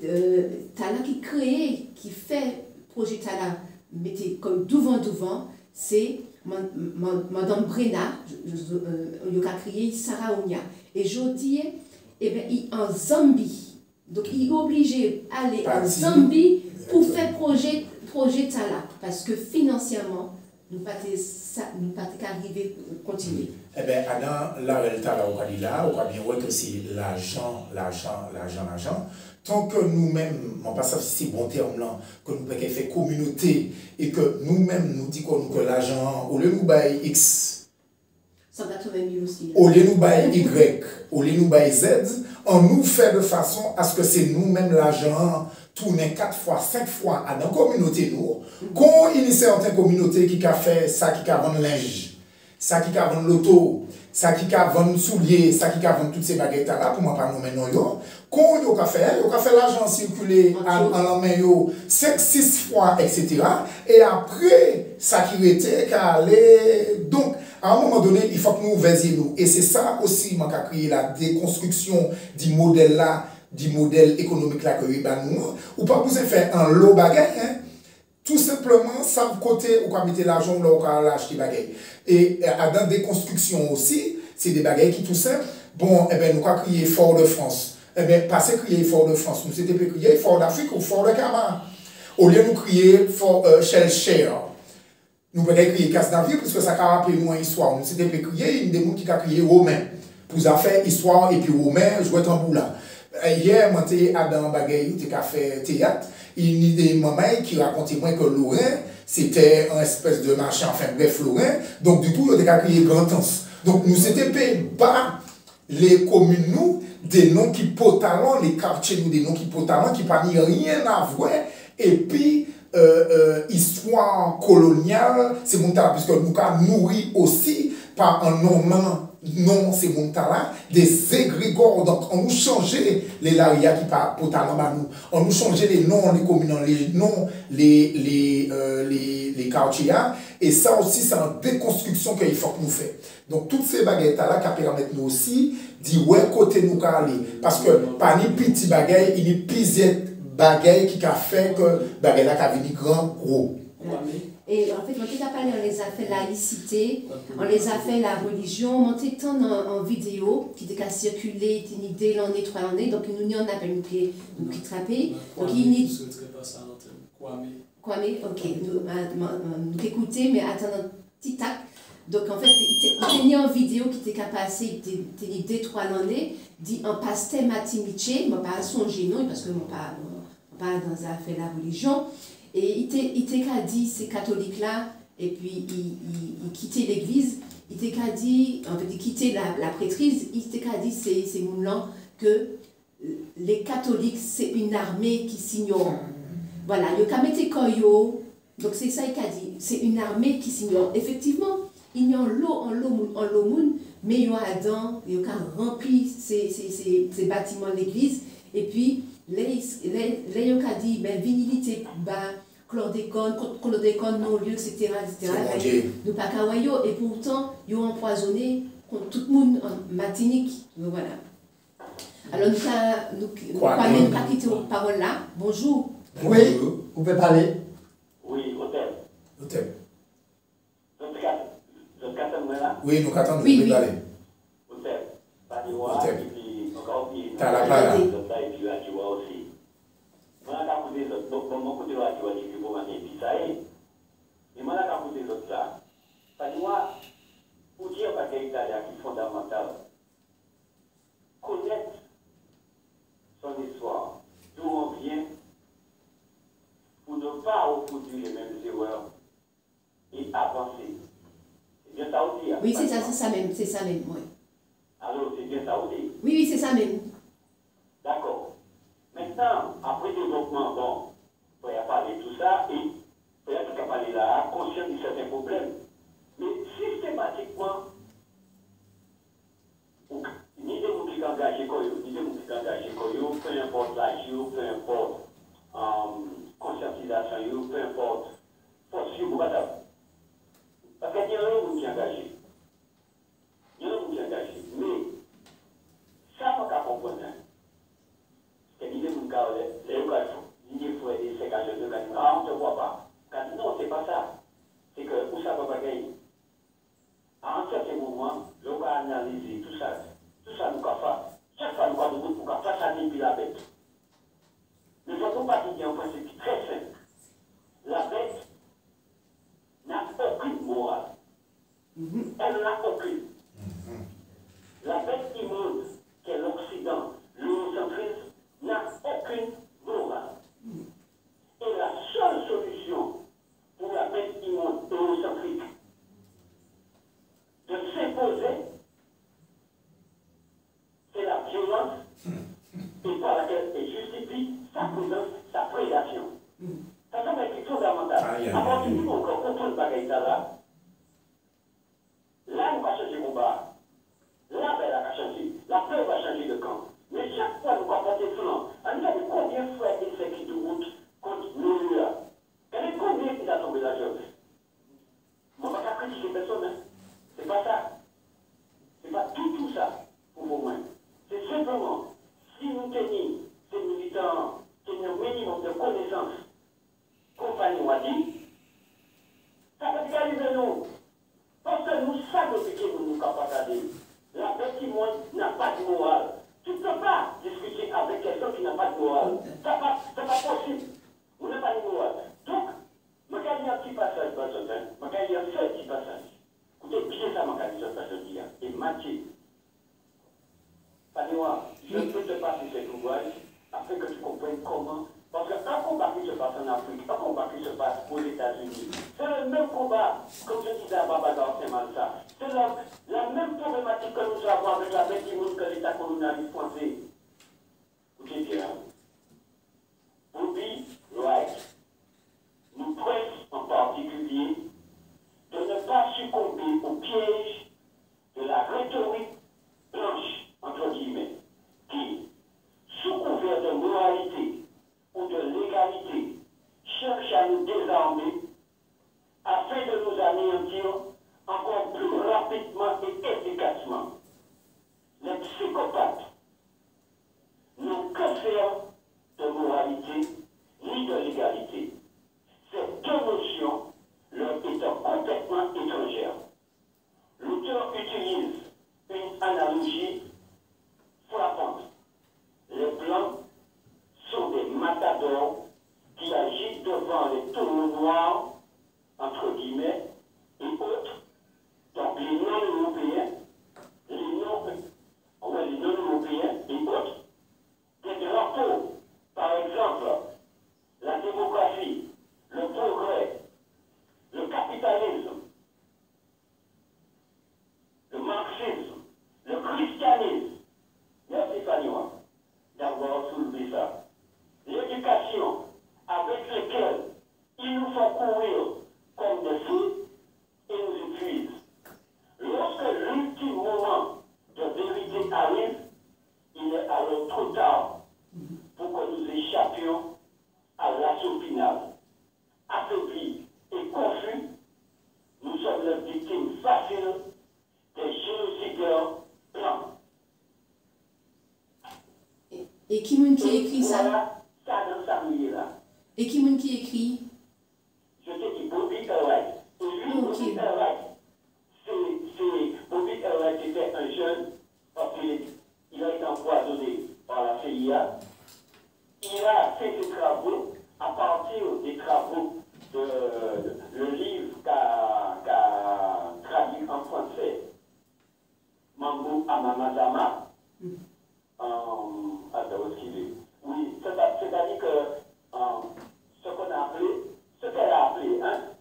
Speaker 3: Tala qui crée, qui fait projet Tala, mettez comme devant, c'est Madame Brena, il a créé Sarah Ounia. Et je dis, eh bien, il est en Zambie. Donc, il est obligé d'aller en Zambie pour faire projet Tala, parce que financièrement, nous ne pouvons pas arriver à continuer.
Speaker 4: Eh bien, dans la réalité, on va bien voir que c'est l'argent. Tant que nous-mêmes, on passe si bon terme là, que nous pouvons faire communauté et que nous-mêmes nous disons que l'argent, au lieu de nous bailler X,
Speaker 3: 180 000 aussi.
Speaker 4: Au lieu de nous bailler Y, au lieu de nous bailler Z, on nous fait de façon à ce que c'est nous-mêmes l'argent tourner 4 fois, 5 fois à la communauté nous, qu'on initie certaines communautés qui a fait ça, qui a vendu linge, ça qui a vendu l'auto, ça qui a vendu souliers, ça qui a vendu toutes ces baguettes là, pour moi pas nous maintenant yo, qu'on yo a fait l'argent circuler en la main yo 5, 6 fois, etc. Et après, ça qui était qu'à aller, donc, à un moment donné, il faut que nous versions nous. Et c'est ça aussi, qui a créé la déconstruction du modèle là, du modèle économique là que nous, ou pas besoin de faire un lot bagaille, hein? Tout simplement, ça côté, ou quand mettre l'argent là, ou quand l'acheter bagaille. Et dans la déconstruction aussi, c'est des bagailles qui tout simple. Bon, eh ben, nous avons crié Fort-de-France. Eh bien, passé crier Fort-de-France, nous c'était crier Fort d'Afrique ou Fort de Camargue. Au lieu de nous crier Shell. Nous pouvons crier Casse d'Avril, parce que ça a rappelé nous une histoire. Nous c'était crier, il y a des gens qui ont crié Romain. Pour faire histoire, et puis Romain jouait tambour là. Hier, moi, j'étais à dans Bagaille, j'étais fait théâtre. Il y a des mamans qui racontaient moi que Lorrain, c'était un espèce de marchand, enfin bref, Lorrain. Donc, du coup, il y a crié Grand Anse. Donc, nous, c'était pas les communes, nous, des noms qui potalent, les quartiers nous, des noms qui potalent, qui pas ni rien à voir, et puis, histoire coloniale, c'est mon talent, puisque nous avons nourri aussi par un nom, non, c'est mon talent, des égrégores. Donc, on nous changeait les laria qui par potalent, nous, on nous changeait les noms, les communes, les noms, les quartiers, et ça aussi, c'est une déconstruction qu'il faut que nous fassions. Donc, toutes ces baguettes-là qui permettent nous aussi de dire, ouais, côté nous aller. Parce que, pas ni petit bagaille, il y a pisette bagaille qui a fait que bagaille là qui a venu grand, gros.
Speaker 3: Et en fait, on t'a parlé, on les a fait laïcité, on les a fait la religion, on t'a tant en vidéo qui a circulé, une idée l'année, 3 années, donc nous n'y en a pas nous qui trappé. Donc il n'y Kwame, ok, nous écoutez, mais attendons, petit tac. Donc en fait, il y a une vidéo qui était passée, une idée 3 années, dit en pasteur Matimiche, moi pas songer non, parce que moi pas dans fait la religion. Et il t'a dit, ces catholiques-là, et puis il quittait l'église, il t'a dit, en fait, il quittait la prêtrise, il t'a dit, ces gens-là, que les catholiques, c'est une armée qui s'ignore. Voilà, il y a Koyo, donc c'est ça qu'il a dit, c'est une armée qui s'ignore. Effectivement, il y a l'eau mais il y a Adam, il y a rempli ces bâtiments de l'église, et puis, les dit, ben, vinilité, chlordécone, non lieu, etc. Nous pas kawayo, et pourtant, ils ont empoisonné contre tout le monde en Martinique. Donc voilà. Alors, nous ne pas quitter la parole là. Bonjour.
Speaker 1: Oui, vous pouvez parler.
Speaker 2: Oui, hôtel.
Speaker 4: Hôtel.
Speaker 2: Oui,
Speaker 4: nous attendons,
Speaker 3: oui,
Speaker 4: vous pouvez parler.
Speaker 2: Hôtel.
Speaker 4: Hôtel.
Speaker 2: Et puis, encore puis,
Speaker 4: T'as la parole.
Speaker 2: et puis, à Tiwa aussi. Moi, je vais vous dire, donc, mon côté, là, tu vas dire que vous m'avez dit ça, et moi, je vais vous dire ça. Parce que moi, pour dire que c'est italien qui est fondamental, connaître son histoire, d'où on vient, pour ne pas reproduire les mêmes erreurs et avancer. C'est bien ça aussi.
Speaker 3: Oui, c'est ça même, oui.
Speaker 2: Alors, c'est bien ça aussi.
Speaker 3: Oui, c'est ça même.
Speaker 2: D'accord. Maintenant, après développement, bon, il faut y parler de tout ça et peut-être qu'à parler là, conscient de certains problèmes. Mais systématiquement, ni de vous qui engagez peu importe l'âge, peu importe conscientisation, peu importe force, vous pas parce qu'il y a un homme qui est engagé. Il y a un homme qui est engagé. Mais ça, on va comprendre. C'est l'idée de mon gars, les occasions, l'idée faut aider ces gars de l'occasion. Ah, on ne te voit pas. Non, c'est pas ça. C'est que où ça va pas gagner. À un certain moment, l'on va analyser tout ça nous va faire. Chaque fois, nous va nous pour faire ça depuis la bête. Mais il faut pas dire un principe très simple. La bête n'a aucune morale. Elle n'a aucune. La bête immonde, qui est l'Occident, l'eurocentrisme, n'a aucune morale. Et la seule solution pour la bête immonde eurocentrique de s'imposer, c'est la violence et par laquelle elle justifie sa présence, sa prédation. Ça semble être fondamental. À partir du moment où on comprend le bagage là, là, on va changer de combat. Là, ben, elle a changé. La peur va changer de camp. Mais chaque fois, nous allons porter flanc. On a dit combien de fois il s'est qui de route contre nous là. Quel est combien qui a tombé la jeune? On ne va pas critiquer personne. Hein. C'est pas ça. C'est pas tout ça pour vous moins. C'est simplement, si nous tenons ces militants qui ont un minimum de connaissances, compagnie a dit, ça peut dire arriver nous. Parce que nous savons ce que nous sommes capables de dire. La bête qui n'a pas de morale. Tu ne peux pas discuter avec quelqu'un qui n'a pas de morale. Ce n'est pas possible. Vous n'avez pas de morale. Donc, je vais dire un petit passage, je vais dire un seul petit passage. Écoutez bien ça, je vais dire ce passage. Et Mathieu, Panoua, je peux te passer cet ouvrage afin que tu comprennes comment. Parce qu'un combat qui se passe en Afrique, un combat qui se passe aux États-Unis, c'est le même combat, comme je disais à Baba dans Saint-Malsa. C'est la même problématique que nous avons avec la bête immonde que l'État colonialiste français. Écoutez bien. Bobby Wright nous presse en particulier de ne pas succomber au piège de la rhétorique blanche, entre guillemets, qui, sous couvert de moralité ou de légalité, cherche à nous désarmer afin de nous anéantir encore plus rapidement et efficacement. Les psychopathes n'ont que faire de moralité ni de légalité. Ces deux notions leur étant complètement étrangères. L'auteur utilise une analogie frappante. Les blancs sont des matadors qui agissent devant les tournois noirs, entre guillemets, et autres. Donc les non-européens, les non-européens et autres. Des drapeaux, par exemple, la démocratie, le progrès, le capitalisme, le marxisme, le christianisme. Merci Fanny d'avoir soulevé ça. L'éducation avec laquelle ils nous font courir comme des fous et nous épuisent. Lorsque l'ultime moment de vérité arrive, il est alors trop tard pour que nous échappions à l'assaut final. Affaiblis et confus, nous sommes les victimes faciles des génocideurs blancs.
Speaker 3: Et qui m'a écrit ça?
Speaker 2: Voilà, ça dans sa là.
Speaker 3: Et qui m'a écrit?
Speaker 2: Je te dis Bobby Wright. Et lui, Bobby Wright, Bobby Wright était un jeune, parce qu'il a été empoisonné par la CIA. Il a fait ses travaux à partir des travaux de le livre qu'a traduit en français Mambo Amamazama. Oui, c'est-à-dire que ce qu'on a appelé, ce qu'elle a appelé,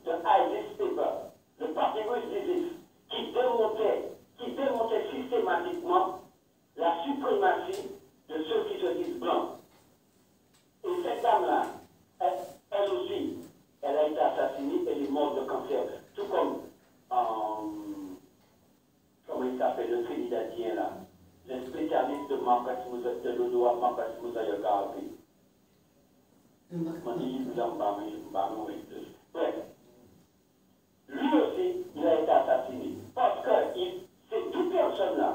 Speaker 2: de ISIS paper, le parti russe d'ISIS, qui démontait systématiquement la suprématie de ceux qui se disent blancs. Et cette dame-là, elle aussi, elle a été assassinée, elle est morte de cancer. Tout comme, comment il s'appelle, le Trinidadien là, le spécialiste de l'Odoa Marcus Moussa Yogarbi. Bref, lui aussi, il a été assassiné. Parce que ces deux personnes-là,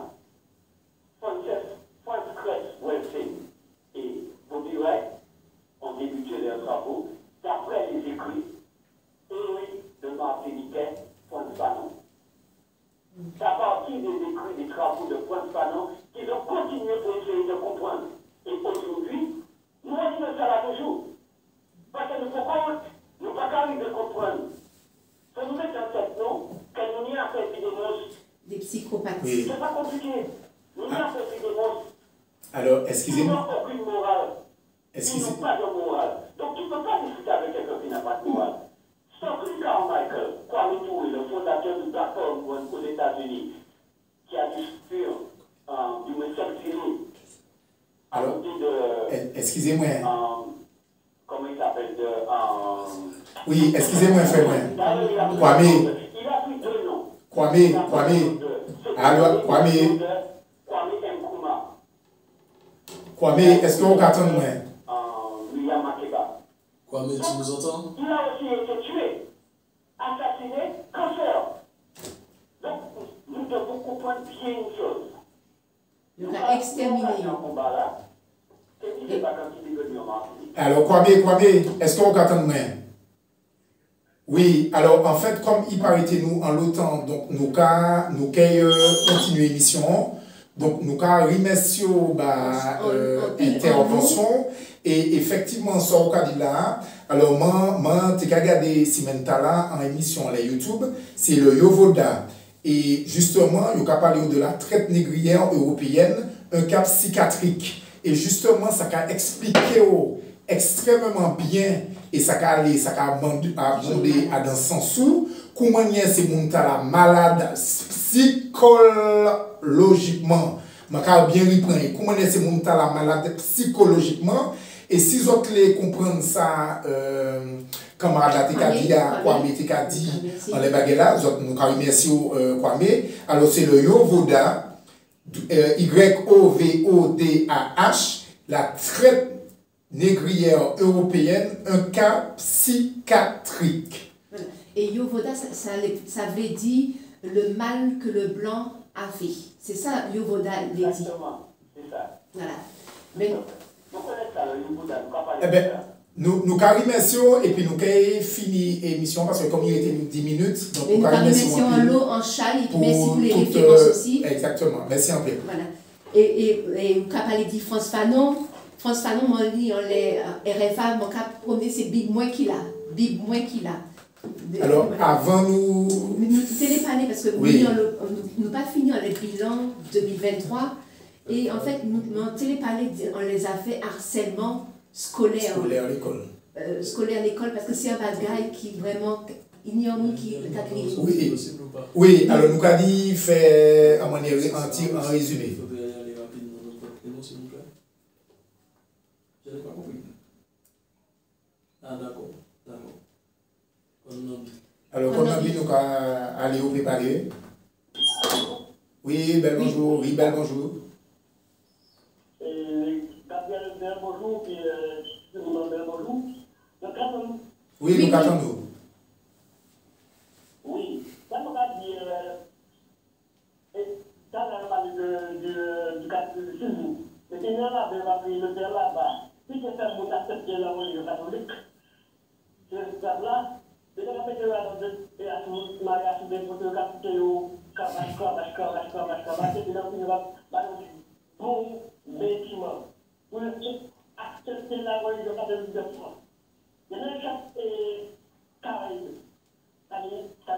Speaker 2: Frances Cress Welsing et Bobby Wright, ont débuté leurs travaux d'après les écrits Henri de Martiniquais, Franz Fanon. C'est à partir des écrits, des travaux de Franz Fanon qu'ils ont continué pour essayer de comprendre. Et aujourd'hui, nous, on dit ça là toujours. Parce que nous ne pouvons pas arriver à comprendre. Ça nous met en tête, non, que nous n'y avons pas des monstres.
Speaker 3: Des psychopathes.
Speaker 4: Oui.
Speaker 2: C'est pas compliqué. Nous n'y avons pas des monstres.
Speaker 4: Alors,
Speaker 2: Ils
Speaker 4: excusez-moi.
Speaker 2: n'ont aucune morale. Ils n'ont pas de morale. Donc tu ne peux pas discuter avec quelqu'un qui n'a pas de morale. Stokely Carmichael, Kwame Ture, le fondateur du Black Power aux États-Unis, qui a discuté du Messel
Speaker 4: Alors, excusez-moi.
Speaker 2: Comment il s'appelle
Speaker 4: Oui, excusez-moi, frère. Kwame.
Speaker 2: Il a pris deux noms.
Speaker 4: Kwame. Alors, Kwame, est-ce que vous attendez moi?
Speaker 2: William Makeba.
Speaker 5: Kwame, tu nous entends?
Speaker 2: Il a aussi été tué, assassiné, cancer. Donc, nous devons comprendre bien une chose.
Speaker 3: Il a exterminé.
Speaker 4: Alors, Kwame, est-ce que vous attendez moi? Oui, alors en fait, comme il paraît nous en l'automne, donc nous continuer l'émission. Donc, nous avons remercié l'intervention et effectivement, ça au cas de là. Alors, moi, j'ai regardé Simentala en émission à YouTube, c'est le Yovoda. Et justement, il a parlé de la traite négrière européenne, un cas psychiatrique. Et justement, ça a expliqué extrêmement bien et ça a abondé à dans sens où comment c'est moun ta la malade psychologiquement. Je vais bien reprendre. Comment c'est moun ta la malade psychologiquement. Et si vous les comprendre ça, camarade la TKD, Kwame TKD, en les bagages là, nous remercions Kwame. Alors c'est le Yovoda, YOVODAH, la traite négrière européenne, un cas psychiatrique.
Speaker 3: Et Yovoda, ça veut dire le mal que le blanc a fait. C'est ça, Yovoda veut dire.
Speaker 2: Exactement, c'est ça.
Speaker 3: Voilà. Mais,
Speaker 4: eh bien, nous remercions et puis nous avons fini l'émission parce que comme il était 10 minutes, donc
Speaker 3: nous remercions en l'eau, en châle, et puis merci pour les références aussi.
Speaker 4: Exactement, merci un peu.
Speaker 3: Voilà. Et vous avez parlé de France Fanon. France Fanon, moi, on les RFA, mon cap promener, c'est Big moins qu'il a. Big moins qu'il a.
Speaker 4: Alors,
Speaker 3: voilà.
Speaker 4: avant nous.
Speaker 3: Nous télépaner parce que
Speaker 4: oui.
Speaker 3: nous n'avons pas fini le bilan 2023. Et en fait, nous télépaner, on les a fait harcèlement scolaire.
Speaker 4: Scolaire à l'école.
Speaker 3: Scolaire à l'école, parce que c'est un bagaille qui vraiment ignore qui t'a créé.
Speaker 4: Oui, oui, alors nous avons dit faire en manière en résumé.
Speaker 5: Il faudrait aller rapidement dans votre prénom, s'il vous plaît. Je n'ai pas compris. Ah, d'accord, d'accord.
Speaker 4: Alors, comme on a dit, nous allons aller au préparer. Oui, bel bonjour. Oui, bel bonjour.
Speaker 2: Gabriel, bel bonjour, puis nous bel bonjour.
Speaker 4: Oui, nous attendons.
Speaker 2: Oui, ça nous a dit, ça nous a parlé du cas de Sylvie. Le Seigneur là-bas, le père là-bas, si tu fais mon accepter la religion catholique, c'est ça là. Et dans la période et à tout mariage des photos captées au cabage, c'est là où il va bon bâtiment pour accepter la religion catholique de France. Il y a un chaque Caraïbe, ça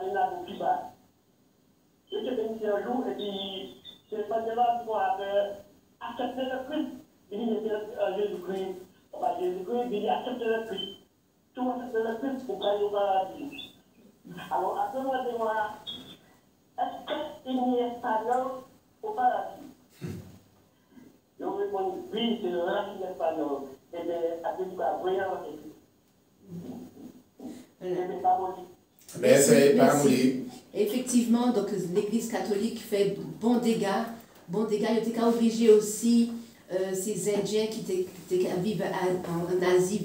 Speaker 2: vient là pour Cuba. J'étais venu un jour et puis c'est pas de là pour accepter le Christ. Il dit Jésus-Christ, Jésus-Christ, il dit accepter le Christ. Tout le Christ pour gagner au paradis. Alors, après moi, est-ce qu'il y a espagnol au paradis? Je réponds, oui, c'est le racine espagnol. Et bien, après tout cas, voyons c'est pas maudit.
Speaker 4: Mais c'est pas maudit.
Speaker 3: Effectivement, donc l'Église catholique fait bon dégâts. Bon dégâts, il était obligé aussi. Ces Indiens qui vivent en Asie,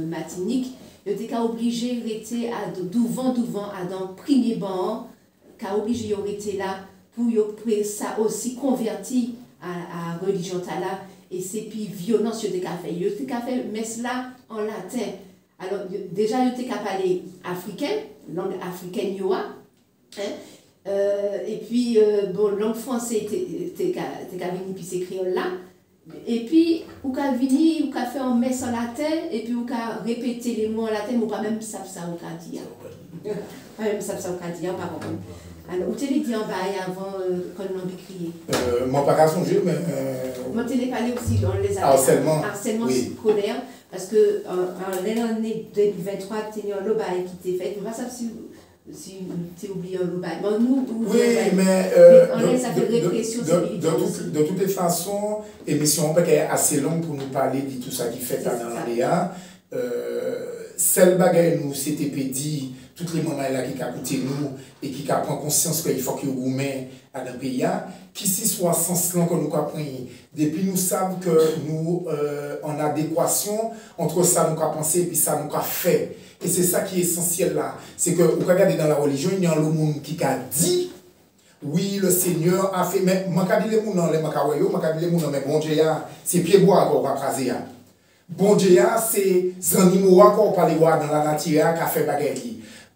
Speaker 3: Martinique, ils étaient obligés de rester devant, à dans le premier banc, qui a obligé de rester là pour ça aussi converti à la religion tala. Et c'est puis violence que ils ont fait. Ils ont fait, mais cela en latin. Alors, déjà, ils ont parlé africain, langue africaine, yoa. Et puis, bon, langue française, t'es venu, puis c'est créole là. Et puis, ou qu'a vini, ou qu'a fait un messe en latin, et puis ou qu'a répété les mots en latin, ou pas même ça ou qu'a dit. Pas même ça ou qu'a dit, par contre. Alors, où t'es dit en bas avant quand on a crié?
Speaker 4: Moi, pas qu'à songer, mais.
Speaker 3: Moi, t'es parlé aussi, on les a
Speaker 4: harcèlement
Speaker 3: scolaire, parce que en l'année 2023, t'es un lobaï qui t'est fait. Je ne sais pas si tu oublié un lobaï. Bon, nous,
Speaker 4: oui, mais
Speaker 3: on les a fait répression
Speaker 4: de toutes les façons, l'émission est assez longue pour nous parler de tout ça qui fait dans l'ADA. Celle bagaille nous s'était dit toutes les moments là qui a coûté nous et qui a pris conscience qu'il faut que nous mettions à un pays qui si soit sens là que nous avons pris depuis nous savons que nous en adéquation entre ça nous avons pensé et puis ça nous avons fait. Et c'est ça qui est essentiel là. C'est que, vous regardez dans la religion, il y a un monde qui a dit, oui, le Seigneur a fait, mais je ne sais pas les gens, mais bon Dieu, c'est pied bois qu'on va craser. Bon Dieu, c'est les animaux qu'on va aller voir dans la nature qui a fait baguette.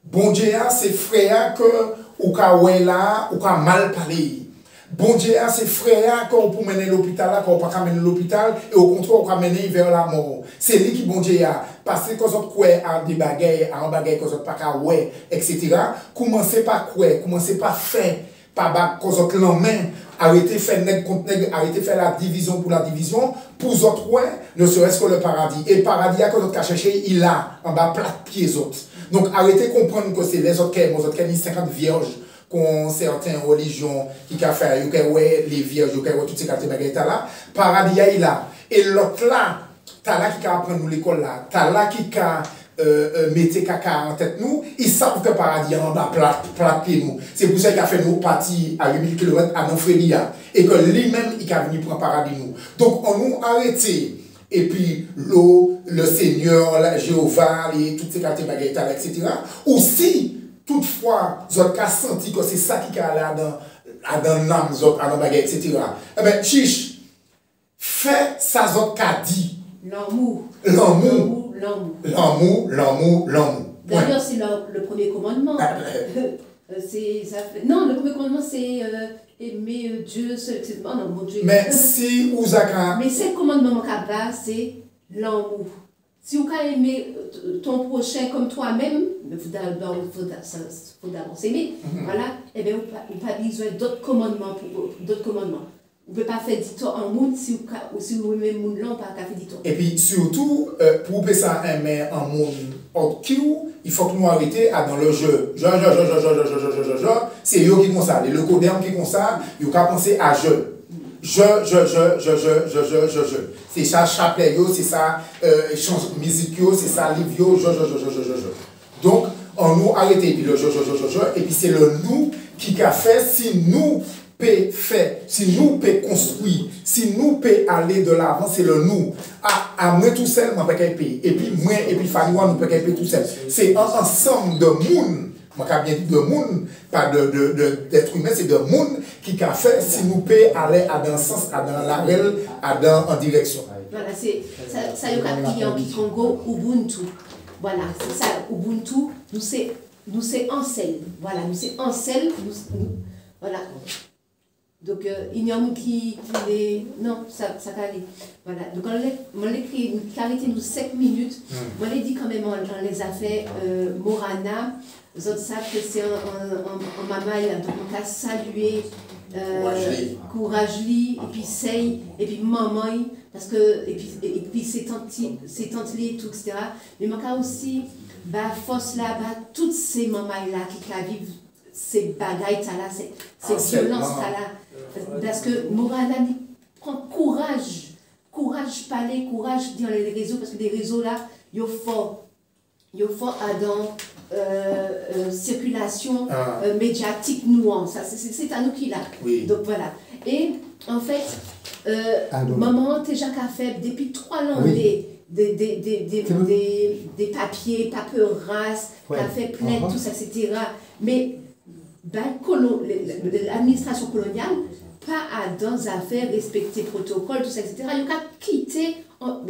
Speaker 4: Bon Dieu, c'est frère que, ou là, ou mal parler. Bon Dieu, c'est frère qu'on peut mener l'hôpital, qu'on peut pas mener l'hôpital, et au contraire, on peut mener vers la mort. C'est lui qui bon Dieu, parce que quand on croit à des bagailles, à un bagaille, quand on pas qu'à ouais, etc. Commencez par quoi, commencez par faire, par quand on l'en main, arrêtez de faire nègre contre nègre, arrêtez de faire la division pour la division, pour autres ouais, ne serait-ce que le paradis. Et le paradis, quand on a cherché, il a en bas plat pieds autres. Donc arrêtez de comprendre que c'est les autres qui ont 50 vierges qu'on certaines religions qui ont fait les vierges, toutes ces catégories là, paradis est là. Et l'autre là, t'as là qui a appris nous l'école là, t'as là qui a mettez caca en tête nous, ils savent que paradis en bas plaqué nous. C'est pour ça qu'il a fait nous partir à 8000 km à Manfredia et que lui-même il a venu prendre paradis nous. Donc on nous arrêté et puis l'eau, le Seigneur, la Jéhovah, et toutes ces catégories etc. Ou si toutefois vous avez senti que c'est ça qui a là dans l'âme, dans baguette, etc. Eh bien, chiche, fais ça qui a dit.
Speaker 3: L'amour.
Speaker 4: L'amour.
Speaker 3: D'ailleurs, c'est le premier commandement. Non, le premier commandement, c'est aimer Dieu seul. Non, mon Dieu.
Speaker 4: Mais si vous avez...
Speaker 3: Mais c'est le commandement c'est l'amour. Si vous aimez ton prochain comme toi-même, il faut d'abord s'aimer. Voilà, et bien, vous n'avez pas besoin d'autres commandements. Vous ne pouvez pas faire dicton en monde si vous aimez le monde là, pas faire dicton.
Speaker 4: Et puis surtout, pour faire ça aimer en monde autre il faut que nous arrêtions dans le jeu. C'est eux qui font ça. Le coderne qui font ça, ils ont pensé à jeu. Je. C'est ça, chapelet, c'est ça, chant musique, c'est ça, livre, je. Donc, on nous arrête, et puis le je, et puis c'est le nous qui a fait si nous peut faire, si nous peut construire, si nous peut aller de l'avant, c'est le nous. À moi tout seul, moi, je peux pas payer. Et puis moi, et puis Fanny, nous peut pas payer tout seul. C'est un ensemble de monde, moi, je bien dit de monde, pas d'être humain, c'est de monde qui a fait si nous peut aller dans le sens, dans la règle, en direction.
Speaker 3: Voilà, c'est ça, il y a un client qui Congo, Ubuntu. Voilà, c'est ça, Ubuntu, nous c'est en selle. Voilà, nous c'est en selle, voilà. Donc, il y a un qui est... Non, ça va aller. Voilà. Donc, on l'a écrit, arrêté nous 5 minutes. On l'a dit quand même, on les a fait Morana. Les autres savent que c'est en mamaï. Donc, on a salué Courage Li, et puis Sey, et puis Mamaï. Parce que, et puis c'est Tantli, tout, etc. Mais on a aussi, force là, toutes ces mamaï-là qui vivent ces bagailles là, ces violences là. Parce que Morana prend courage parler, courage dans les réseaux, parce que les réseaux là, ils fort dans circulation médiatique nuance. C'est à nous qui l'a.
Speaker 4: Oui.
Speaker 3: Donc voilà. Et en fait, maman déjà qu'a fait depuis 3 ans des papiers, paperasse, qu'a fait plainte, tout ça, etc. Mais l'administration coloniale, pas dans affaires, respecter protocole, tout ça, etc. Il a quitté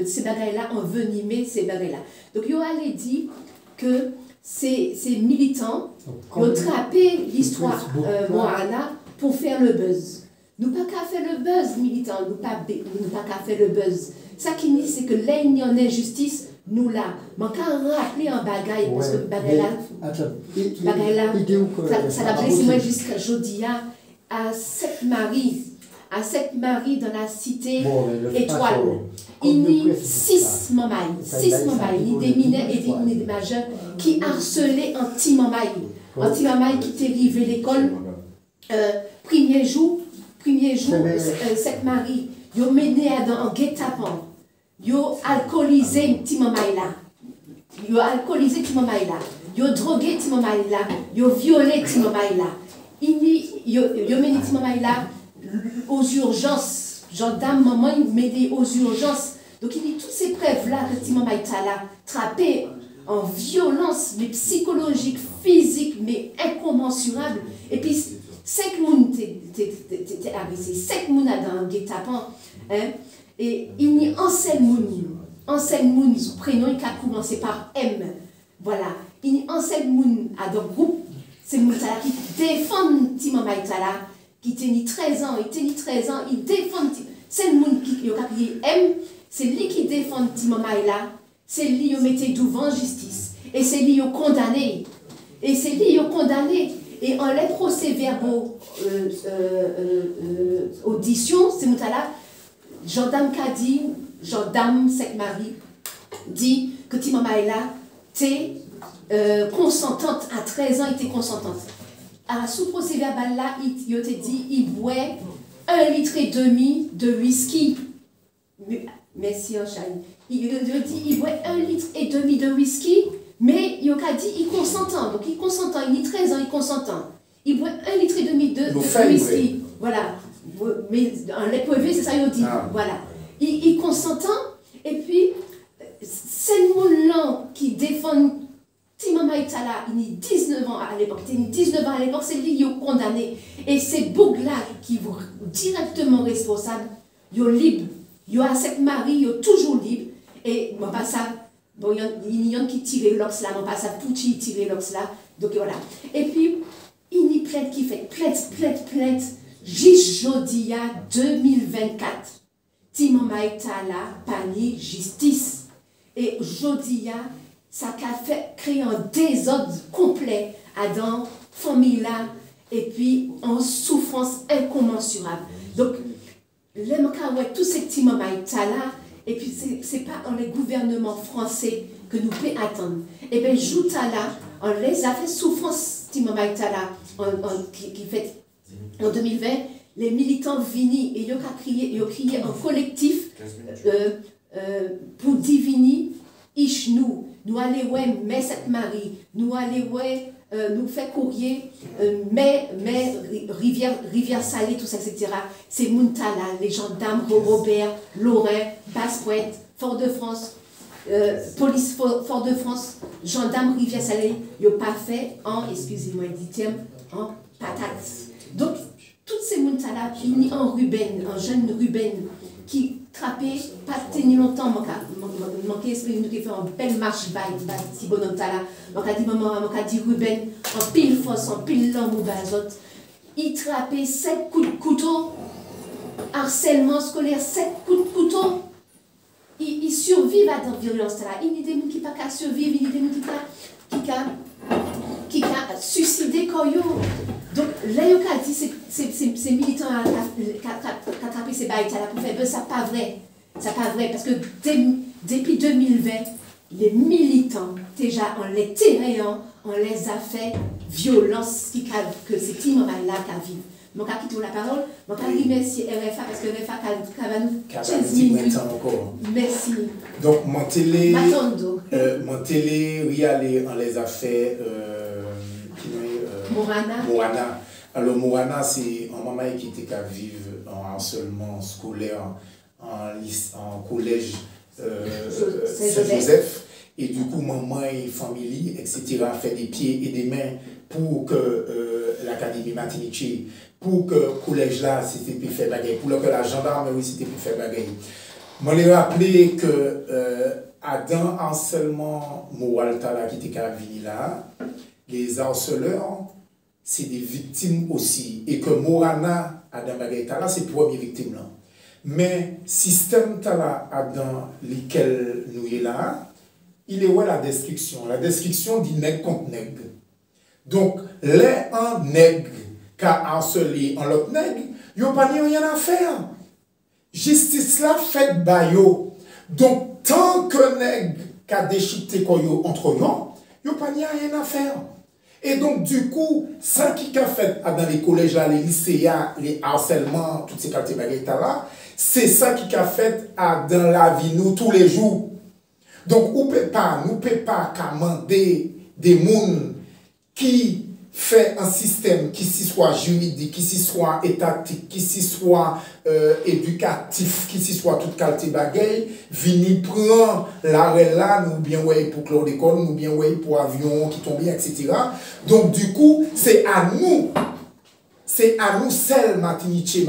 Speaker 3: ces bagailles-là, envenimer ces bagailles-là. Donc, il a dit que ces militants ont trappé l'histoire Moana pour faire le buzz. Nous pas qu'à faire le buzz, militants, nous pas qu'à faire le buzz. Ça qui dit, c'est que là, il y a une injustice, nous là. Mais quand on rappeler un bagaille, parce que bagaille là, ça l'a blessé moi jusqu'à jeudi à Sainte-Marie dans la cité étoile. Il y a 6 mamailles, il y a des mineurs et des majeurs qui harcelaient un petit mamaille qui était arrivé à l'école. Premier jour, Sainte-Marie, ils ont mené en guet-apens. Ils ont alcoolisé un petit mamaille là. Ils ont drogué un petit mamaille là. Ils ont violé un petit mamaille là. Ils ont mené un petit mamaille là aux urgences. Gendarme, maman, ils mené aux urgences. Donc il y a toutes ces preuves-là que petit mamaille là, trappé en violence, mais psychologique, physique, mais incommensurable. Et puis, 5 personnes étaient agressées, 5 personnes dans un guet-apens. Et il y a un seul monde, son prénom qui a commencé par M. Voilà. Il y a un seul monde à dans le groupe, c'est monde qui défend Timon Maïtala, qui tenait 13 ans, il défend. C'est le monde qui a crié M, c'est lui qui défend Timon Maïla, c'est lui qui a mis devant justice, et c'est lui qui a condamné. Et en les procès-verbaux audition, c'est là, gendarme Sainte-Marie dit que Timon Maïla, consentante, à 13 ans, il était consentante. À sous procès verbal là, il te dit, il boit 1,5 litre de whisky. Merci, Oshane. Il dit, il boit 1,5 litre de whisky, mais il a dit, il consentant. Donc, il consentant, il a 13 ans, il consentant. Il boit 1,5 litre de whisky. Voilà. Mais en l'éprouvé, c'est ça, il dit. Voilà. Il consentant, et puis, c'est le monde qui défend Timon Maïtala, il a 19 ans à l'époque. Il a 19 ans à l'époque, c'est lui qui est condamné. Et c'est Bougla qui est directement responsable. Il est libre. Il a cette mari, il est toujours libre. Et moi, pas ça. Bon, il y a qui tire l'ox là, moi, pas ça, Pouchi tire l'ox là. Donc voilà. Et puis, il y a plainte qui fait plainte. Jodia 2024. Timon Maïtala, panier, justice. Et Jodia, ça a fait créer un désordre complet dans la famille là, et puis en souffrance incommensurable. Donc, tous ces petits moments là, et puis c'est pas en les gouvernements français que nous pouvons attendre. Et bien, Joutala, on les a fait souffrance, petits moments là, qui fait en 2020, les militants Vini, et ils ont crié en collectif pour Divini, Ishnou. Nous allons voir mais cette Marie, nous allons voir, nous fait courrier, mais rivière salée, tout ça, etc. C'est Muntala, les gendarmes, Robert, Lorrain, Basse-Pointe, Fort-de-France, police Fort-de-France, gendarmes, rivière salée, ils n'ont pas fait en, excusez-moi, en patate. Donc, toutes ces Muntala, unis en Ruben, en jeune Ruben, qui trappait, pas tenu longtemps, manqué esprit, nous qui fait une belle marche, si bonhomme là, manqué dit Ruben, en pile force, en pile l'homme ou bazot, il trappait 7 coups de couteau, harcèlement scolaire, 7 coups de couteau, il survit à cette violence là, il y a des gens qui n'ont pas survivre, il y a des gens qui ont suicidé Koyo. Donc, là, il a dit, ces militants qui ont attrapé ces bails là pour faire, ça n'est pas vrai. C'est pas vrai, parce que depuis 2020, les militants, déjà, on les terrain, on les a fait violence que ces petits moments-là qui vivent. Je vais quitter la parole, je vais remercier RFA parce que RFA va nous 15 minutes. Merci.
Speaker 4: Donc, mon télé, on les a fait. Mourana. Alors, Mourana, c'est un maman qui était qu'à vivre en harcèlement scolaire en collège Saint-Joseph. Et du coup, maman et famille, etc., fait des pieds et des mains pour que l'Académie Martinique, pour que le collège là, c'était pu faire bagaille, pour que la gendarmerie, c'était pu faire bagaille. Je me rappelé que dans harcèlement moral qui était qu'à venir là, les harceleurs, c'est des victimes aussi. Et que Morana, Adam Bagaïtala, c'est la première victime là. Mais le système dans lequel nous sommes là, il est où la destruction? La destruction dit nègre contre nègre. Donc, les un nègre qui a harcelé en l'autre nègre, il n'y a pas rien à faire. Justice là fait bayo. Donc, tant que nègre qui a déchiqueté entre eux, il n'y a pas rien à faire. Et donc, du coup, ça qui a fait dans les collèges, là, les lycées, les harcèlements, toutes ces quartiers là, c'est ça qui a fait dans la vie, nous, tous les jours. Donc, nous ne pouvons pas commander des gens qui fait un système qui soit juridique, qui soit étatique, qui soit éducatif, qui soit toute qualité bagaille, venir prendre l'arrêt là, nous bien ouais pour chlordécone, nous bien ouais pour avion qui tombe, etc. Donc du coup, c'est à nous seuls, Martiniquais,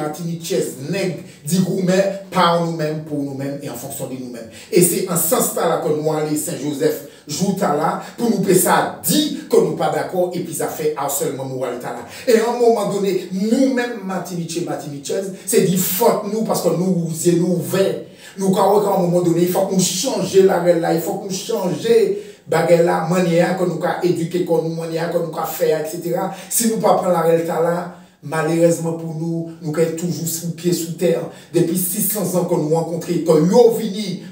Speaker 4: nègres, d'Igoumet, par nous-mêmes, pour nous-mêmes et en fonction de nous-mêmes. Et c'est en ce sens-là que nous allons Saint-Joseph joue là pour nous payer ça dit que nous pas d'accord et puis ça fait harcèlement moral là. Et à un moment donné, nous-mêmes, Martiniquais, c'est dit faute nous parce que nous ouverts. Nous, à un moment donné, il faut que nous changions la règle là, il faut que nous changions la manière que nous avons éduqué, manière que nous avons fait, etc. Si nous ne prenons pas la règle là, malheureusement pour nous, nous sommes toujours sous pied sous terre. Depuis 600 ans que nous rencontrons, quand nous venons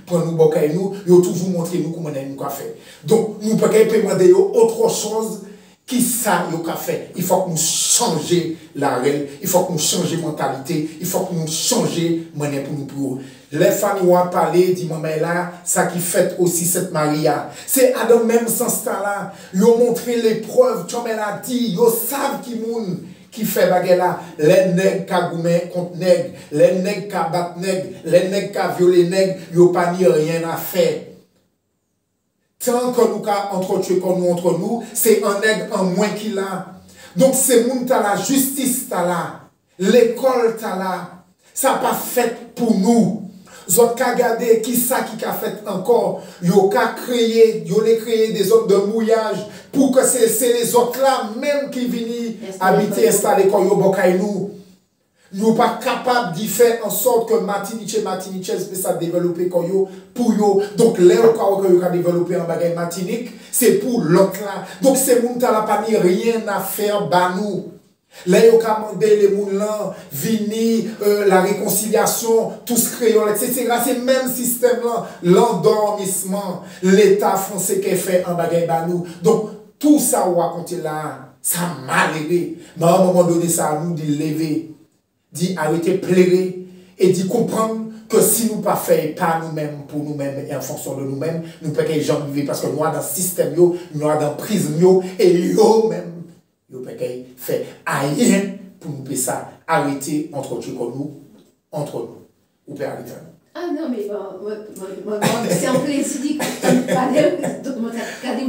Speaker 4: pour nous boquer nous, ils ont toujours montré nous comment nous avons fait. Donc, nous ne pouvons pas demander autre chose qui ça nous a fait. Il faut que nous changions la règle, il faut que nous changions la mentalité, il faut que nous changions la manière pour nous pour. Les familles ont parlé, dit maman là, ça qui fait aussi cette Maria. C'est à dans le même sens là, ils ont montré les preuves, comme elle a dit, ils savent qui fait baguette là, les nègres qui goumé contre nègres, les nègres qui battent nègres, les nègres qui violent nègres, ils n'ont pas ni rien à faire. Tant que nous avons entretenu entre nous, c'est un nègre en moins qu'il a. Donc c'est moun ta la justice ta la, l'école ta la, ça pas fait pour nous. Zot ka gade qui ça qui a fait encore, yo ka créé, yo les créé des zones de mouillage pour que c'est les autres là même qui viennent habiter installer comme yo bokay nous. Nous pas capable d'y faire en sorte que Martinique ça développer comme yo pour yo. Donc les que yo ka développer en bagay Martinique, c'est pour l'autre là. Donc c'est moun ta la pas ni rien à faire ba nous. Là, ils ont demandé les moulins, vini, la réconciliation, tous créoles, etc. C'est le même système-là, l'endormissement, l'État français qui fait un bagage banou. Donc, tout ça, on raconte là, ça m'a levé. Mais à un moment donné, ça a nous dit lever, dit arrêter pleurer et dit comprendre que si nous pas fait pas nous-mêmes, pour nous-mêmes et en fonction de nous-mêmes, nous ne pouvons pas jamais vivre parce que nous sommes dans le système, nous sommes dans la prison, et nous-mêmes. Yo peut fait rien pour nous ça arrêter entre nous. Ou peut arrêter.
Speaker 3: Ah non, mais bon, c'est un plaisir de parler, donc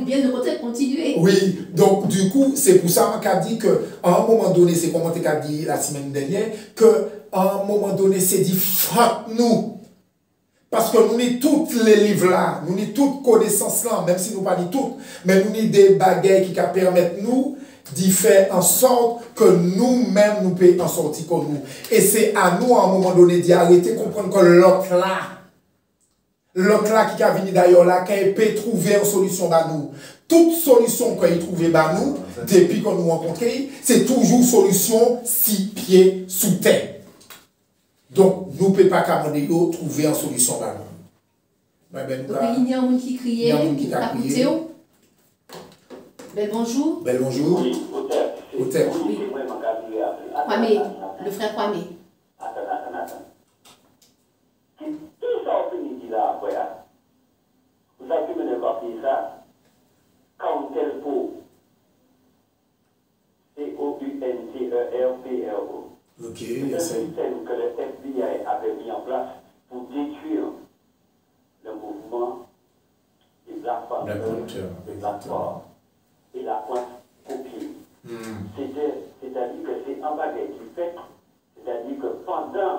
Speaker 3: bien de côté continuer.
Speaker 4: Oui, donc du coup, c'est pour ça que je dit qu'à un moment donné, c'est comme tu as dit la semaine dernière, qu'à un moment donné, c'est dit fuck nous. Parce que nous avons tous les livres là, nous avons toutes les connaissances là, même si nous ne pas toutes, mais nous avons des bagages qui permettent nous d'y faire en sorte que nous-mêmes nous pouvons en sortir comme nous. Et c'est à nous à un moment donné d'y arrêter, comprendre que l'autre là qui a venu d'ailleurs là, qui peut trouver une solution à nous. Toute solution qu'il trouve à nous, depuis qu'on nous rencontre, c'est toujours solution 6 pieds sous terre. Donc nous ne pouvons pas commander trouver une solution à nous.
Speaker 3: Donc il y a un monde qui criait, qui a écouté. Bel bonjour.
Speaker 4: Bel bonjour.
Speaker 2: Oui,
Speaker 4: au terre.
Speaker 3: Oui. Kwame, le frère Kwame.
Speaker 2: Attends. Tout ça, on finit là après. Vous avez pu me copier ça. Quand tel pot. COUNTERPRO.
Speaker 4: Ok,
Speaker 2: c'est un système que le FBI avait mis en place pour détruire le mouvement des Black Panthers. Et la pointe copiée. C'est-à-dire que c'est un bagage qui fait, c'est-à-dire que pendant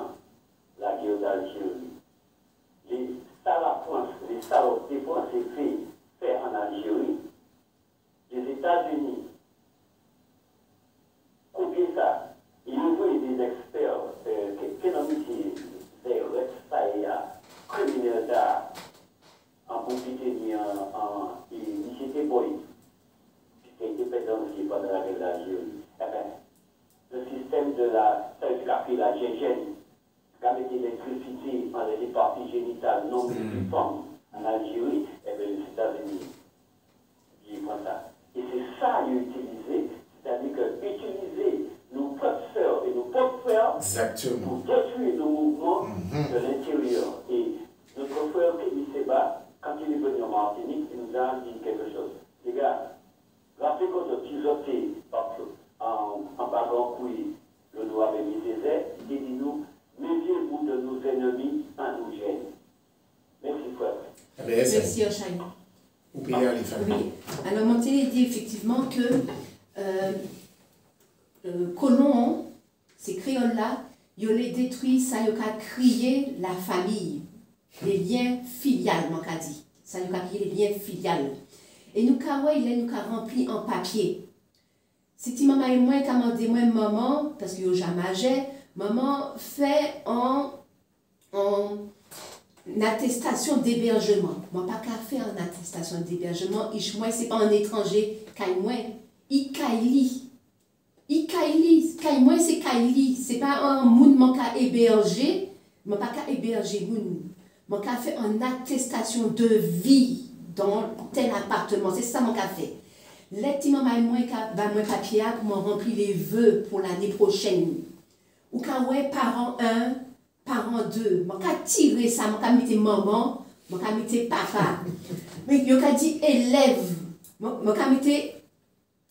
Speaker 2: la guerre d'Algérie, les salopes des Français fait en Algérie, les États-Unis copient ça. Ils envoient des experts qui n'ont pas criminels d'art en Boupité en Michité Boy. Indépendance qui pendant la guerre d'Algérie. Le système de la GGN, qui a mis l'électricité dans les parties génitales non multiformes en Algérie, et bien les États-Unis, ils font ça. Et c'est ça qu'ils utilisent, c'est-à-dire que utiliser nos propres sœurs et nos propres frères pour détruire nos mouvements de l'intérieur. Et notre frère Kémy Seba, quand il est venu en Martinique, il nous a dit quelque chose. Les gars, rappelez qu'on a piloté en bagarre couille le noir de Misère, il dit nous, méfiez-vous de nos ennemis endogènes. Merci frère.
Speaker 3: Merci Ochaï.
Speaker 4: Oui.
Speaker 3: Alors Monté dit effectivement que colons, ces créoles-là, ils ont détruit, ça ils ont créé la famille, les liens filiales, mon dit. Ça ils ont créé les liens filiales. Et nous, nous avons rempli en papier. Si maman et moi, commandé moi, maman, parce que je jamais, maman fait en attestation d'hébergement. Moi, pas qu'à faire en attestation d'hébergement. Moi, c'est pas un étranger, moi, il caille. Moi, c'est Kaili. C'est pas un monde qui a hébergé. Je ne pas héberger moun. Je fait une attestation de vie dans tel appartement. C'est ça que je fait. Les petits mamans, moi, papier pour me remplir les vœux pour l'année prochaine. Ou quand ouais, parent 1, parent 2. Je tirer ça, je mettre maman, je mettre papa. Mais je dit élève. Je mettre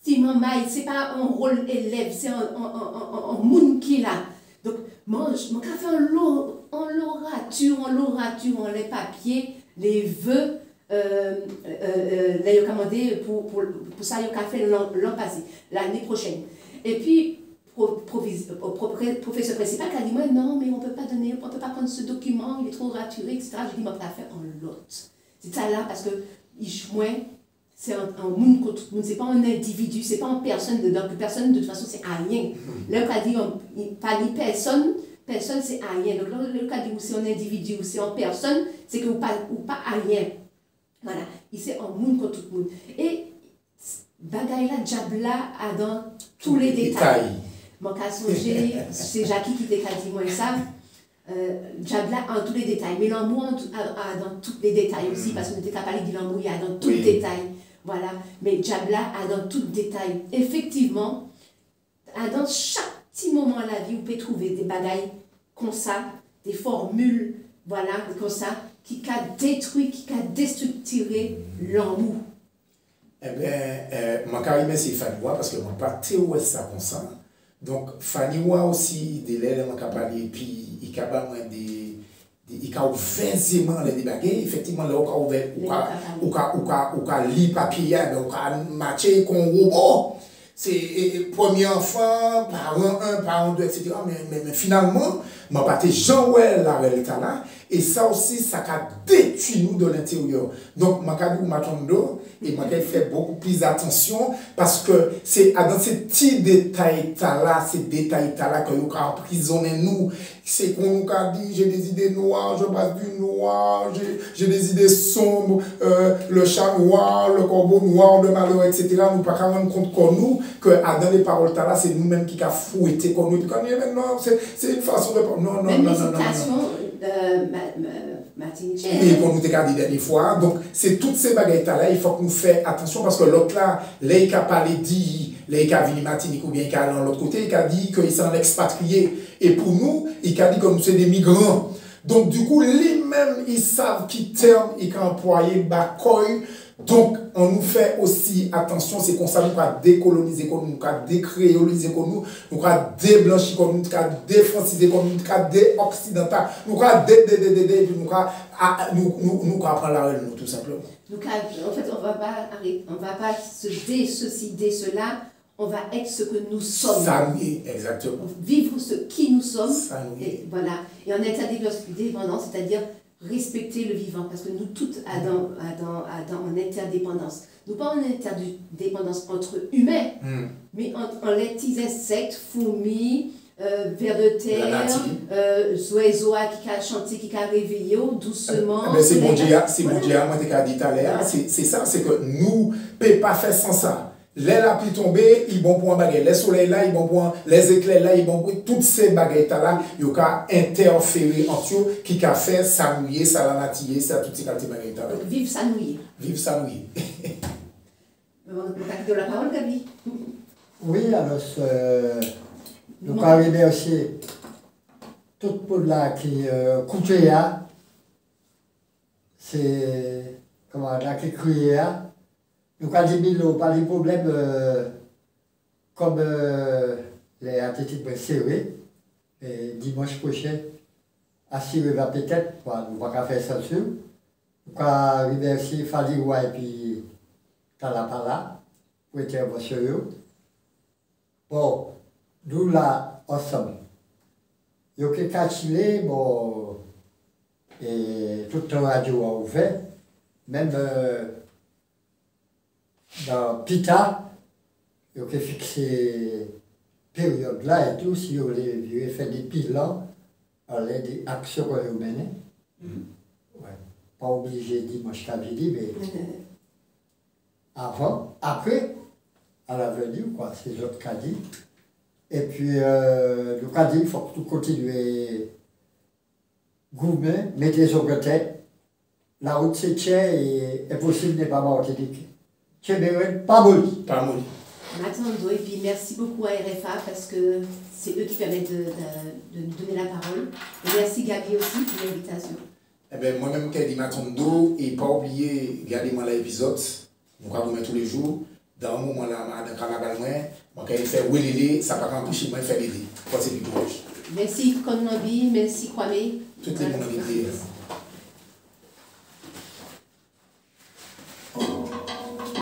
Speaker 3: si maman, ce n'est pas un rôle élève, c'est un monde qui est là. Donc, moi, je fais un l'orature, en les papiers, les vœux, les commandés pour ça, il a fait l'an passé, l'année prochaine. Et puis, professeur principal a dit, moi, non, mais on ne peut pas prendre ce document, il est trop raturé, etc. Je dis, moi, je vais faire en lot. C'est ça là, parce que, c'est un monde contre monde, c'est pas un individu, c'est pas une personne dedans, que personne de toute façon c'est rien. Là, on a dit, pas ni personne c'est rien. Donc là, le cas dit où c'est un individu, ou c'est une personne, c'est que ou pas rien. Voilà, il c'est un monde contre tout le monde. Et bagaille là, diable là, a dans tous les détails. Mon cas songer, c'est Jackie qui t'a dit moi ça. Diabla en tous les détails, mais l'amour dans tous les détails aussi, parce qu'on était capable de dire l'amour, il y a dans tous les détails. Voilà, mais Diabla a dans tout le détail. Effectivement, dans chaque petit moment de la vie, vous pouvez trouver des bagailles comme ça, des formules, voilà, comme ça, qui a détruit, qui a déstructuré l'amour.
Speaker 4: Eh bien, je remercie Faniwa parce que je n'ai pas théorisé ça comme ça. Donc, Faniwa aussi, de l'air, je vais parler, puis il y a il y a ouvert les bagages, effectivement, là, on a lu papier, on a matché avec un robot. C'est premier enfant, parent 1, parent 2, etc. Mais finalement, je n'ai pas Jean-Well la réalité là. Et ça aussi, ça a détruit nous de l'intérieur. Donc, je et je fait beaucoup plus attention parce que c'est dans ces petits détails-là, que nous avons emprisonné nous. C'est qu'on nous a dit, j'ai des idées noires, je passe du noir, j'ai des idées sombres, le chat noir, le corbeau noir, le malheur, etc. Nous ne pas rendre compte que nous, que dans les paroles là, c'est nous-mêmes qui avons fouetté comme nous. Non, c'est une façon de... Non. Et qu'on nous a dit dernière fois. Donc, c'est toutes ces bagailles-là, il faut que nous fassions attention parce que l'autre là, il a parlé dit, il a venu Martinique ou bien il a allé de l'autre côté, il a dit qu'il s'en expatrié. Et pour nous, il a dit que nous sommes des migrants. Donc, du coup, lui-même, ils savent qui terme, ils ont employé Bakoy. Donc, on nous fait aussi attention, c'est comme ça nous avons décolonisé, nous avons décréolisé, nous avons déblanchi, nous avons défrancisé, nous avons déoccidental, nous avons nous apprendre la règle, tout simplement.
Speaker 3: Donc, en fait, on ne va pas se dissocier de cela, on va être ce que nous sommes.
Speaker 4: Ça, oui, exactement.
Speaker 3: Vivre ce qui nous sommes.
Speaker 4: Ça, oui.
Speaker 3: Et voilà. Et en interdépendance, c'est-à-dire respecter le vivant, parce que nous toutes en interdépendance. Nous pas en interdépendance entre humains, mais en les petits insectes, fourmis, vers de terre, oiseaux qui a chanté, qui a réveillé doucement.
Speaker 4: C'est mon Dieu, moi je dit tout à l'heure, c'est ça, c'est que nous ne pouvons pas faire sans ça. Les lapis tombés, ils vont pour un bagage. Les soleils là, ils vont pour les éclairs là, ils vont pour toutes ces bagages là, ils ont interférer entre eux, qui a fait s'annuyer, ça la natiller, ça toutes ces bagages là.
Speaker 3: Vive s'annuyer.
Speaker 4: Vive s'annuyer.
Speaker 3: De la parole, Gabi.
Speaker 1: Oui, alors, nous avons remercié tout le monde là qui écoutait, c'est comment là qui criait. Nous avons dit pas des problèmes comme les attitudes serrées. Et dimanche prochain, assuré va peut-être, nous ne pouvons pas faire censure. Nous avons remercié Faliwa et puis Talapala pour intervention. Bon, nous là, ensemble. Il y a quelques Chile, bon, et toute la radio a ouvert, même dans Pita, il y a fixé période là et tout, si on avait fait des bilans, des actions qu'on a menées. Ouais. Pas obligé de dimanche qu'avait mais avant, après, à l'avenir, quoi, c'est l'autre qui a dit. Et puis, le cas dit, il faut que tout continue gouverner, mettez sur la tête. La route c'est tchè et possible n'est pas Martinique. Tchè Béren, pas Moli.
Speaker 4: Pas Moli.
Speaker 3: M'attendons et puis merci beaucoup à RFA parce que c'est eux qui permettent de nous donner la parole. Et merci Gabi aussi pour l'invitation.
Speaker 4: Eh bien, moi-même, qui ai dit m'attendre et pas oublier, regardez-moi l'épisode, nous allons mettre tous les jours. Dans un moment là, dans le carnaval, moi, quand il fait Wélélé, ça ne va pas empêcher moi de faire l'aider. C'est du courage.
Speaker 3: Merci Konnabi, merci Kwame.
Speaker 4: Toutes les gens qui